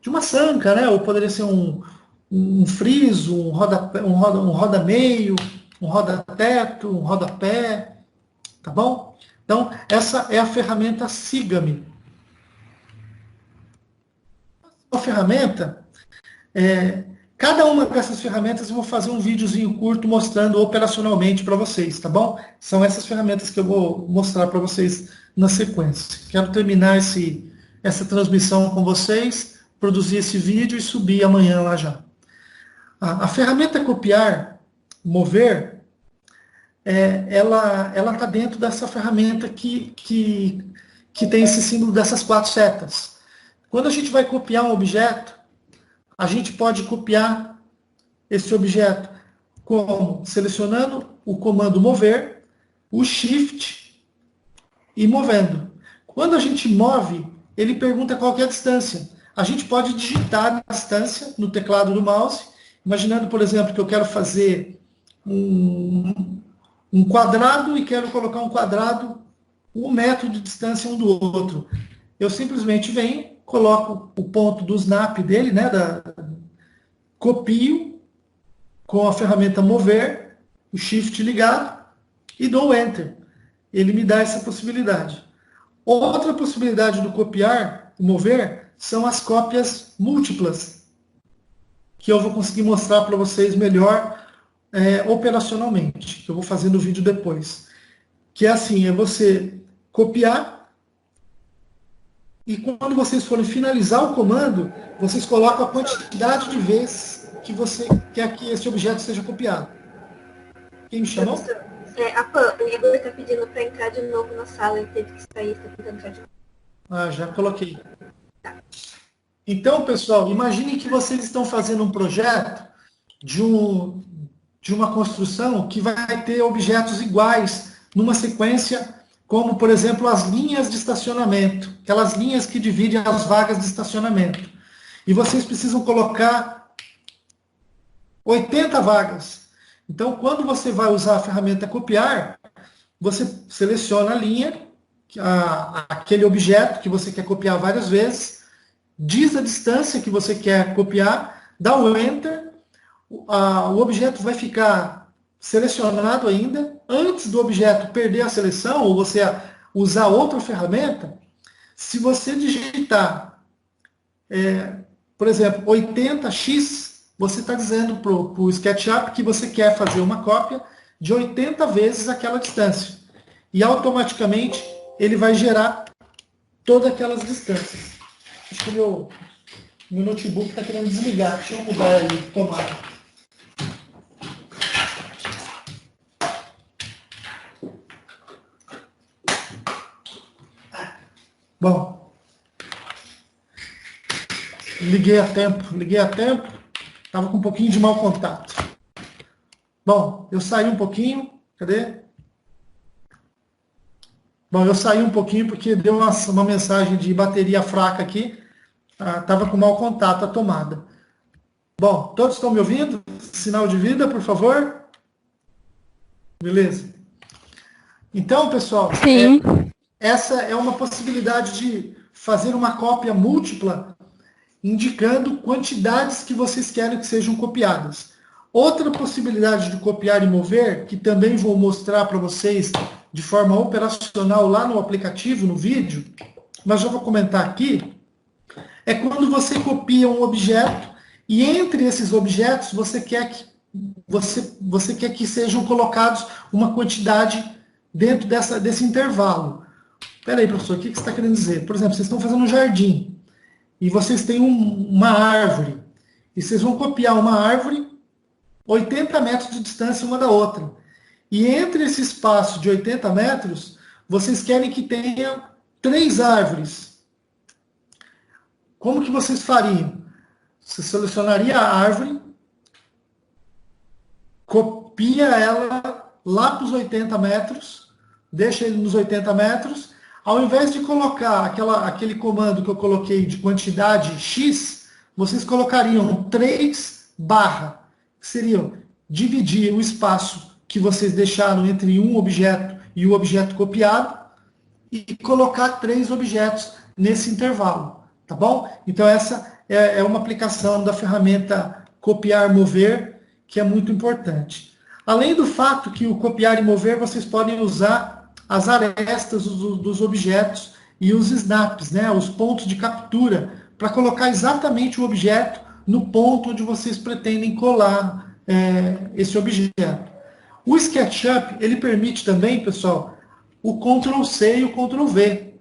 uma sanca, né? Ou poderia ser um friso, um roda-meio, um roda-teto, um rodapé, tá bom? Então, essa é a ferramenta Siga-me. A ferramenta, cada uma dessas ferramentas eu vou fazer um videozinho curto mostrando operacionalmente para vocês, tá bom? São essas ferramentas que eu vou mostrar para vocês na sequência. Quero terminar essa transmissão com vocês, produzir esse vídeo e subir amanhã lá já. A ferramenta Copiar, Mover, ela está dentro dessa ferramenta que tem esse símbolo dessas 4 setas. Quando a gente vai copiar um objeto, a gente pode copiar esse objeto selecionando o comando Mover, o Shift e movendo. Quando a gente move, ele pergunta qual que é a distância. A gente pode digitar a distância no teclado do mouse, imaginando, por exemplo, que eu quero fazer um quadrado e quero colocar um quadrado 1 metro de distância um do outro. Eu simplesmente venho, coloco o ponto do snap dele, né, copio com a ferramenta Mover, o Shift ligado, e dou Enter. Ele me dá essa possibilidade. Outra possibilidade do copiar, mover, são as cópias múltiplas, que eu vou conseguir mostrar para vocês melhor operacionalmente, que eu vou fazer no vídeo depois. Que é assim, é você copiar e quando vocês forem finalizar o comando, vocês colocam a quantidade de vezes que você quer que esse objeto seja copiado. Quem me chamou? O Igor está pedindo para entrar de novo na sala, ele teve que sair, está tentando entrar de novo. Ah, já coloquei. Então, pessoal, imaginem que vocês estão fazendo um projeto de uma construção que vai ter objetos iguais numa sequência, como, por exemplo, as linhas de estacionamento, aquelas linhas que dividem as vagas de estacionamento. E vocês precisam colocar 80 vagas. Então, quando você vai usar a ferramenta copiar, você seleciona a linha, aquele objeto que você quer copiar várias vezes, diz a distância que você quer copiar, dá o Enter, o objeto vai ficar selecionado ainda. Antes do objeto perder a seleção, ou você usar outra ferramenta, se você digitar, por exemplo, 80x, você está dizendo para o SketchUp que você quer fazer uma cópia de 80 vezes aquela distância. E automaticamente ele vai gerar todas aquelas distâncias. Acho que o meu notebook está querendo desligar. Deixa eu mudar ele, tomara. Bom, liguei a tempo, estava com um pouquinho de mau contato. Bom, eu saí um pouquinho, cadê? Bom, eu saí um pouquinho porque deu uma mensagem de bateria fraca aqui, estava com mau contato a tomada. Bom, todos estão me ouvindo? Sinal de vida, por favor? Beleza. Então, pessoal, Sim. Essa é uma possibilidade de fazer uma cópia múltipla, indicando quantidades que vocês querem que sejam copiadas. Outra possibilidade de copiar e mover, que também vou mostrar para vocês de forma operacional lá no aplicativo, no vídeo, mas já vou comentar aqui, é quando você copia um objeto e entre esses objetos você quer que sejam colocados uma quantidade dentro desse intervalo. Espera aí, professor, o que você está querendo dizer? Por exemplo, vocês estão fazendo um jardim e vocês têm uma árvore e vocês vão copiar uma árvore 80 metros de distância uma da outra. E entre esse espaço de 80 metros, vocês querem que tenha 3 árvores. Como que vocês fariam? Você selecionaria a árvore, copia ela lá para os 80 metros, deixa ele nos 80 metros. Ao invés de colocar aquele comando que eu coloquei de quantidade X, vocês colocariam 3 barra, que seriam dividir o espaço que vocês deixaram entre um objeto e o objeto copiado e colocar 3 objetos nesse intervalo, tá bom? Então essa é uma aplicação da ferramenta copiar-mover, que é muito importante. Além do fato que o copiar e mover, vocês podem usar as arestas dos objetos e os snaps, né, os pontos de captura, para colocar exatamente o objeto no ponto onde vocês pretendem colar esse objeto. O SketchUp, ele permite também, pessoal, o Ctrl+C e o Ctrl+V.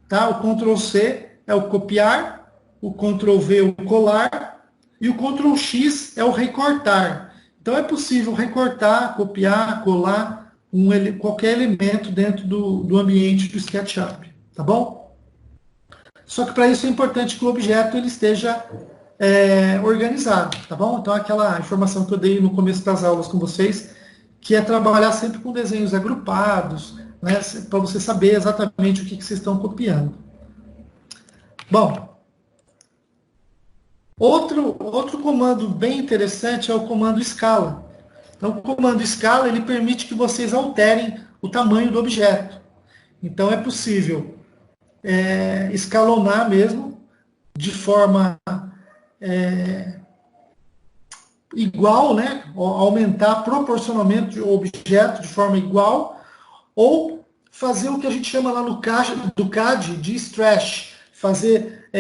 Tá? O Ctrl+C é o copiar, o Ctrl+V é o colar, e o Ctrl+X é o recortar. Então é possível recortar, copiar, colar qualquer elemento dentro do ambiente do SketchUp, tá bom? Só que para isso é importante que o objeto ele esteja organizado, tá bom? Então aquela informação que eu dei no começo das aulas com vocês, que é trabalhar sempre com desenhos agrupados, né, para você saber exatamente o que vocês estão copiando. Bom, outro comando bem interessante é o comando escala. Então, o comando escala, ele permite que vocês alterem o tamanho do objeto. Então, é possível escalonar mesmo, de forma igual, né? Aumentar proporcionalmente o objeto de forma igual, ou fazer o que a gente chama lá no CAD de stretch. Fazer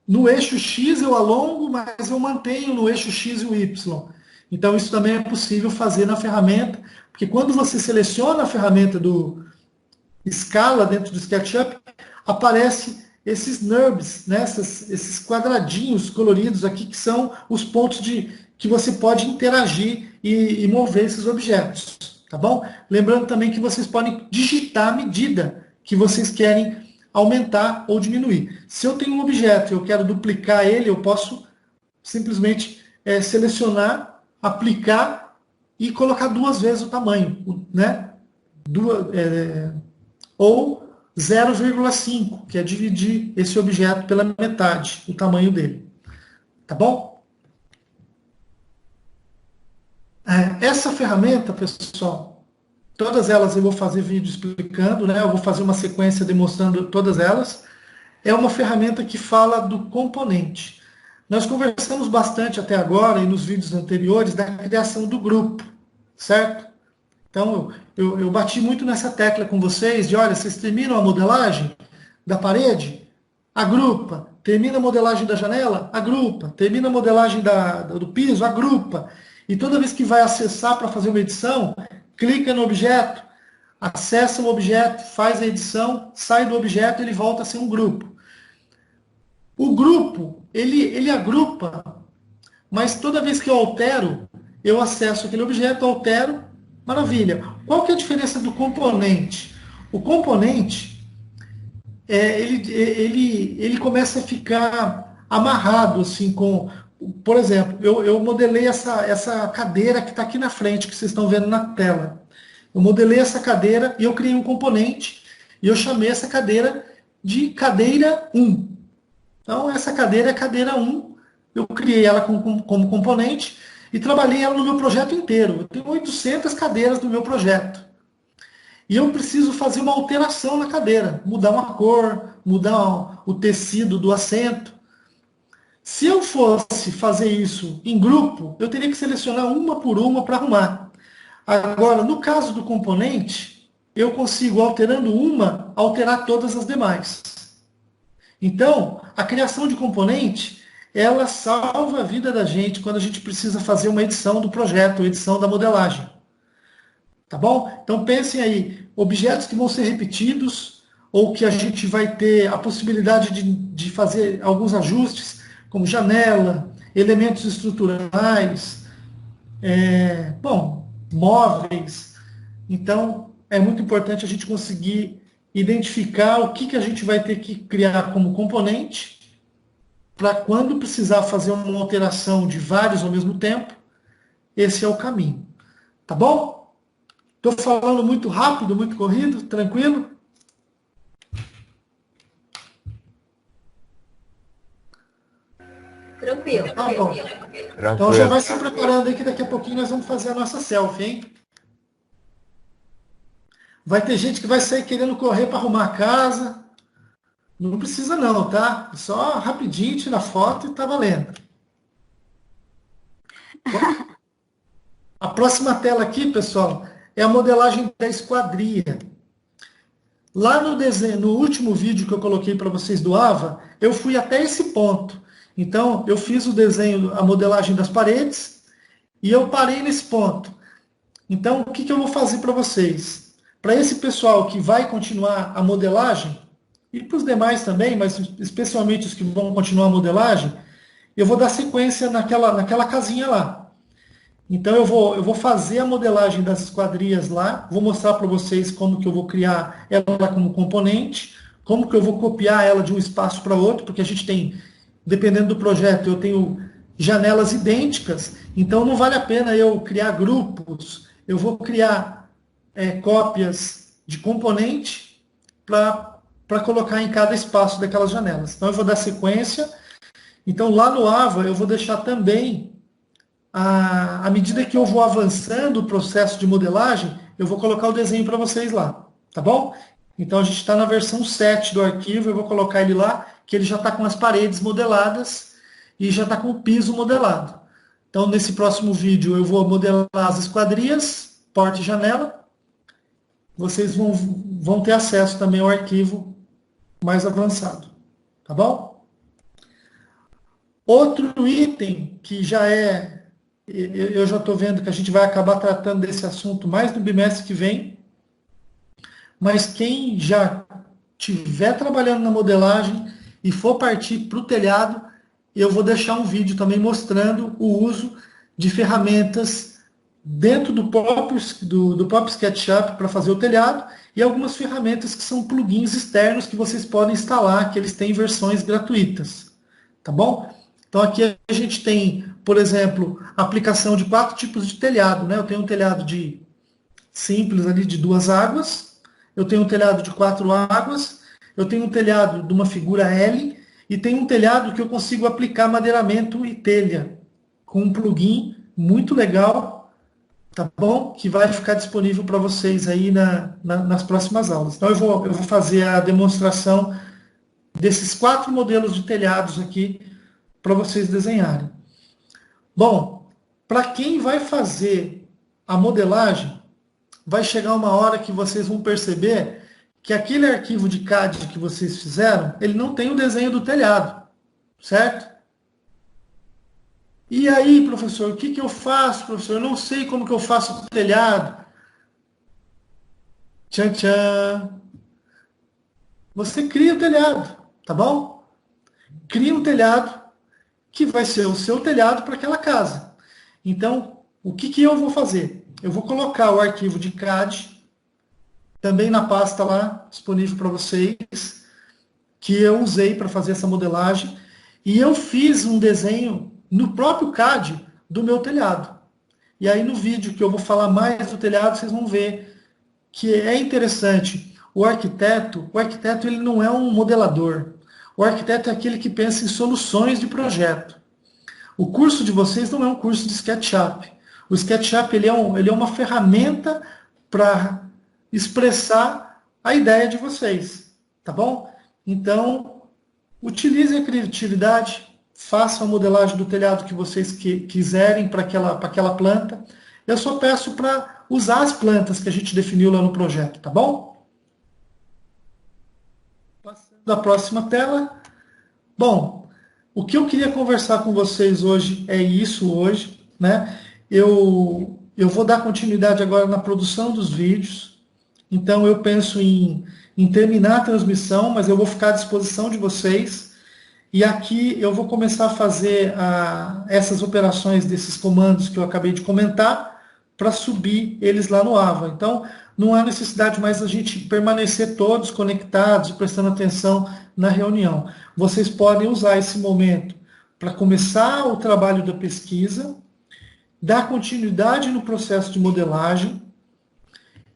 no eixo X eu alongo, mas eu mantenho no eixo X e o Y. Então, isso também é possível fazer na ferramenta, porque quando você seleciona a ferramenta do Scala dentro do SketchUp, aparece esses NURBS, né? Esses quadradinhos coloridos aqui, que são os pontos que você pode interagir e mover esses objetos, tá bom? Lembrando também que vocês podem digitar a medida que vocês querem aumentar ou diminuir. Se eu tenho um objeto e eu quero duplicar ele, eu posso simplesmente selecionar, aplicar e colocar 2 vezes o tamanho, né? Ou 0,5, que é dividir esse objeto pela metade, o tamanho dele. Tá bom? Essa ferramenta, pessoal, todas elas eu vou fazer vídeo explicando, né? Eu vou fazer uma sequência demonstrando todas elas. É uma ferramenta que fala do componente. Nós conversamos bastante até agora e nos vídeos anteriores da criação do grupo, certo? Então, eu bati muito nessa tecla com vocês de, olha, vocês terminam a modelagem da parede, agrupa. Termina a modelagem da janela, agrupa. Termina a modelagem do piso, agrupa. E toda vez que vai acessar para fazer uma edição, clica no objeto, acessa o objeto, faz a edição, sai do objeto, ele volta a ser um grupo. O grupo, ele agrupa, mas toda vez que eu altero, eu acesso aquele objeto, altero, maravilha. Qual que é a diferença do componente? O componente, ele começa a ficar amarrado assim com... Por exemplo, eu modelei essa cadeira que está aqui na frente, que vocês estão vendo na tela. Eu modelei essa cadeira e eu criei um componente e eu chamei essa cadeira de cadeira 1. Então, essa cadeira é a cadeira 1. Eu criei ela como componente e trabalhei ela no meu projeto inteiro. Eu tenho 800 cadeiras no meu projeto. E eu preciso fazer uma alteração na cadeira, mudar uma cor, mudar o tecido do assento. Se eu fosse fazer isso em grupo, eu teria que selecionar uma por uma para arrumar. Agora, no caso do componente, eu consigo, alterando uma, alterar todas as demais. Então, a criação de componente, ela salva a vida da gente quando a gente precisa fazer uma edição do projeto, edição da modelagem. Tá bom? Então, pensem aí, objetos que vão ser repetidos, ou que a gente vai ter a possibilidade de fazer alguns ajustes, como janela, elementos estruturais, móveis. Então, é muito importante a gente conseguir identificar o que a gente vai ter que criar como componente, para quando precisar fazer uma alteração de vários ao mesmo tempo, esse é o caminho. Tá bom? Estou falando muito rápido, muito corrido, tranquilo? Tranquilo. Tá bom. Então já vai se preparando aí que daqui a pouquinho nós vamos fazer a nossa selfie, hein? Vai ter gente que vai sair querendo correr para arrumar a casa. Não precisa não, tá? Só rapidinho, tira foto e tá valendo. A próxima tela aqui, pessoal, é a modelagem da esquadria. Lá no desenho, no último vídeo que eu coloquei para vocês do AVA, eu fui até esse ponto. Então, eu fiz o desenho, a modelagem das paredes, e eu parei nesse ponto. Então, o que eu vou fazer para vocês? Para esse pessoal que vai continuar a modelagem, e para os demais também, mas especialmente os que vão continuar a modelagem, eu vou dar sequência naquela casinha lá. Então, eu vou fazer a modelagem das esquadrias lá, vou mostrar para vocês como que eu vou criar ela como componente, como que eu vou copiar ela de um espaço para outro, porque a gente tem... Dependendo do projeto, eu tenho janelas idênticas, então não vale a pena eu criar grupos, eu vou criar cópias de componente para colocar em cada espaço daquelas janelas. Então eu vou dar sequência. Então lá no AVA eu vou deixar também, à medida que eu vou avançando o processo de modelagem, eu vou colocar o desenho para vocês lá, tá bom? Então a gente está na versão 7 do arquivo, eu vou colocar ele lá, que ele já está com as paredes modeladas e já está com o piso modelado. Então nesse próximo vídeo eu vou modelar as esquadrias, porta e janela. Vocês vão ter acesso também ao arquivo mais avançado. Tá bom? Outro item que já é eu já estou vendo que a gente vai acabar tratando desse assunto mais no bimestre que vem, mas quem já estiver trabalhando na modelagem e for partir para o telhado, eu vou deixar um vídeo também mostrando o uso de ferramentas dentro do próprio SketchUp para fazer o telhado e algumas ferramentas que são plugins externos que vocês podem instalar, que eles têm versões gratuitas. Tá bom? Então aqui a gente tem, por exemplo, aplicação de 4 tipos de telhado, né? Eu tenho um telhado simples ali de 2 águas, eu tenho um telhado de 4 águas, eu tenho um telhado de uma figura L e tenho um telhado que eu consigo aplicar madeiramento e telha com um plugin muito legal, tá bom? Que vai ficar disponível para vocês aí nas próximas aulas. Então eu vou fazer a demonstração desses 4 modelos de telhados aqui para vocês desenharem. Bom, para quem vai fazer a modelagem, vai chegar uma hora que vocês vão perceber que aquele arquivo de CAD que vocês fizeram, ele não tem o desenho do telhado, certo? E aí, professor, o que eu faço, professor? Eu não sei como que eu faço o telhado. Tchan, tchan. Você cria o telhado, tá bom? Cria um telhado que vai ser o seu telhado para aquela casa. Então, o que eu vou fazer? Eu vou colocar o arquivo de CAD também na pasta lá, disponível para vocês, que eu usei para fazer essa modelagem, e eu fiz um desenho no próprio CAD do meu telhado. E aí no vídeo que eu vou falar mais do telhado, vocês vão ver que é interessante. O arquiteto ele não é um modelador. O arquiteto é aquele que pensa em soluções de projeto. O curso de vocês não é um curso de SketchUp. O SketchUp ele é uma ferramenta para expressar a ideia de vocês, tá bom? Então, utilizem a criatividade, façam a modelagem do telhado que vocês quiserem para aquela planta. Eu só peço para usar as plantas que a gente definiu lá no projeto, tá bom? Passando à próxima tela. Bom, o que eu queria conversar com vocês hoje é isso hoje, né? Eu vou dar continuidade agora na produção dos vídeos. Então eu penso em terminar a transmissão, mas eu vou ficar à disposição de vocês. E aqui eu vou começar a fazer essas operações desses comandos que eu acabei de comentar para subir eles lá no AVA. Então não há necessidade mais a gente permanecer todos conectados e prestando atenção na reunião. Vocês podem usar esse momento para começar o trabalho da pesquisa, dar continuidade no processo de modelagem.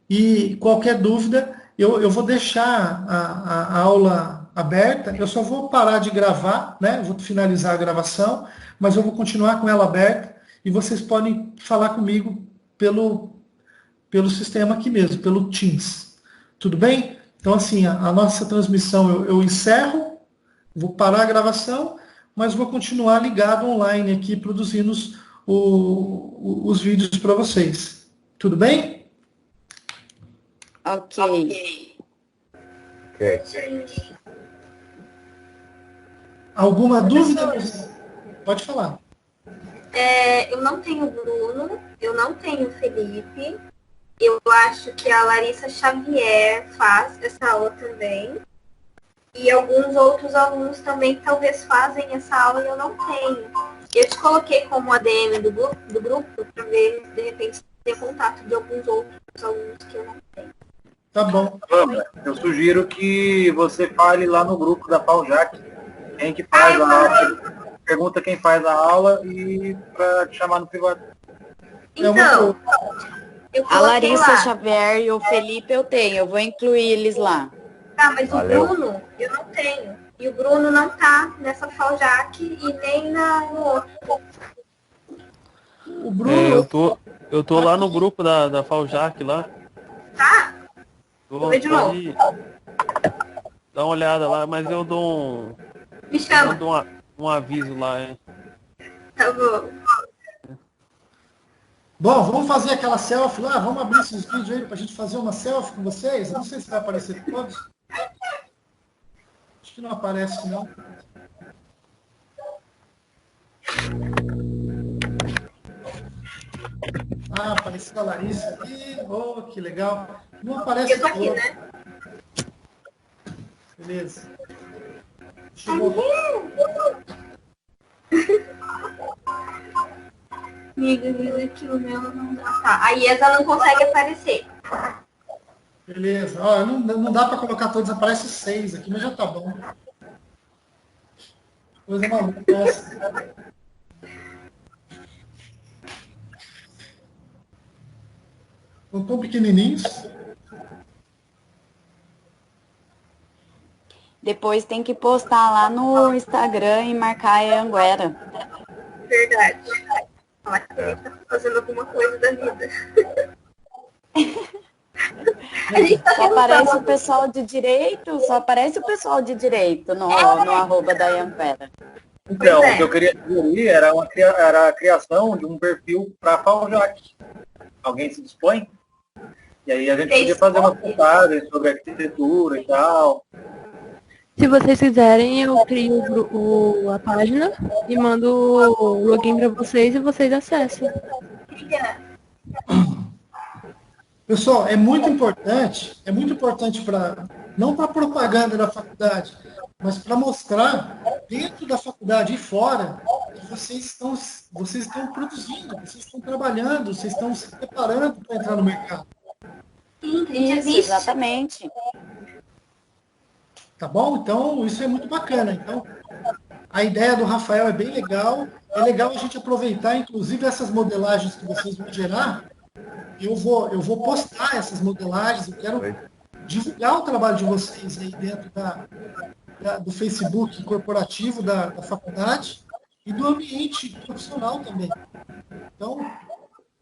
E qualquer dúvida, eu vou deixar a aula aberta, eu só vou parar de gravar, né? Eu vou finalizar a gravação, mas eu vou continuar com ela aberta e vocês podem falar comigo pelo sistema aqui mesmo, pelo Teams. Tudo bem? Então, assim, a nossa transmissão eu encerro, vou parar a gravação, mas vou continuar ligado online aqui, produzindo os vídeos para vocês. Tudo bem? Ok. Alguma dúvida? Pode falar. Eu não tenho Bruno, eu não tenho Felipe. Eu acho que a Larissa Xavier faz essa aula também. E alguns outros alunos também talvez fazem essa aula e eu não tenho. Eu te coloquei como ADM do grupo para ver, de repente, ter contato de alguns outros alunos que eu não tenho. Tá bom. Eu sugiro que você fale lá no grupo da FAUJAC quem que faz a aula. Pergunta quem faz a aula e para te chamar no privado. Então, a Larissa Xavier e o Felipe eu tenho, eu vou incluir eles lá. Tá, mas valeu. O Bruno eu não tenho. E o Bruno não tá nessa FAUJAC e nem no outro. O Bruno... eu tô lá no grupo da FAUJAC lá. Tá? Vou ver de novo. Dá uma olhada lá, mas eu dou Me chama. Eu dou um aviso lá, hein? Tá bom. Bom, vamos fazer aquela selfie lá? Vamos abrir esses vídeos aí para a gente fazer uma selfie com vocês? Eu não sei se vai aparecer todos. Acho que não aparece, não. Ah, apareceu a Larissa aqui. Oh, que legal. Não aparece. Eu tô aqui, né? Beleza. Deixa eu voltar. Amiga, aqui no meu não dá. Tá, a Iesa não consegue aparecer. Beleza. Ó, não dá para colocar todos, aparece 6 aqui, mas já tá bom. Coisa maluca essa. Estão tão pequenininhos. Depois tem que postar lá no Instagram e marcar a Anguera. Verdade. Ela tá fazendo alguma coisa da vida. A gente tá Só aparece o pessoal de direito, no arroba da Anguera. Então, o que eu queria sugerir era a criação de um perfil para FAUJAC. Alguém se dispõe? E aí a gente podia fazer uma postagem sobre arquitetura e tal. Se vocês quiserem, eu crio a página e mando o login para vocês e vocês acessam. Pessoal, é muito importante não para propaganda da faculdade, mas para mostrar dentro da faculdade e fora que vocês estão produzindo, vocês estão trabalhando, vocês estão se preparando para entrar no mercado. Isso, exatamente. Tá bom? Então, isso é muito bacana. Então, a ideia do Rafael é bem legal. É legal a gente aproveitar, inclusive, essas modelagens que vocês vão gerar. Eu vou postar essas modelagens, eu quero divulgar o trabalho de vocês aí dentro do Facebook corporativo da faculdade e do ambiente profissional também. Então,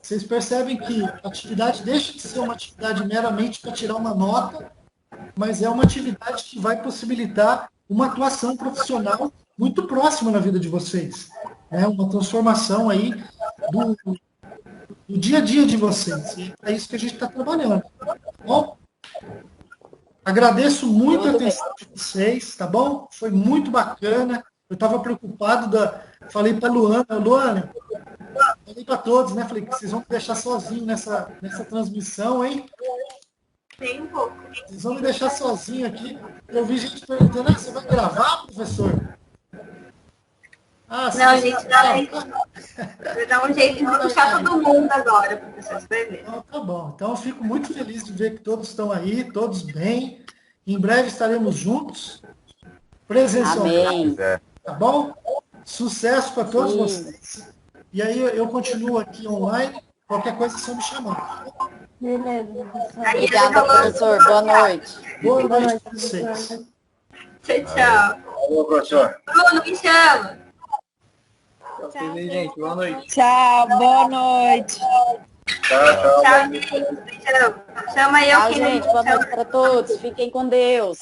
vocês percebem que a atividade deixa de ser uma atividade meramente para tirar uma nota, mas é uma atividade que vai possibilitar uma atuação profissional muito próxima na vida de vocês. Né? Uma transformação aí do dia a dia de vocês. E é isso que a gente está trabalhando. Tá bom? Agradeço muito a atenção de vocês, tá bom? Foi muito bacana. Eu estava preocupado, falei para a Luana, falei para todos, né? Falei que vocês vão me deixar sozinho nessa transmissão, hein? Tem um pouco. Vocês vão me deixar sozinho aqui. Eu vi gente perguntando, você vai gravar, professor? Não, a gente vai dar um jeito de puxar todo mundo agora, professor, você vai ver. Então, tá bom. Então, eu fico muito feliz de ver que todos estão aí, todos bem. Em breve estaremos juntos, presencialmente. Amém. Tá bom? Sucesso para todos vocês. E aí, eu continuo aqui online. Qualquer coisa, é só me chamar. Beleza, professor. Obrigada, professor. Boa noite. Boa noite para vocês. Tchau, tchau. Alô, professor. Bruno, me chama. Tchau, gente. Boa noite. Tchau, boa noite. Tchau. Tchau, gente. Beijão. Chama eu Tchau, que gente. Boa noite para todos. Fiquem com Deus.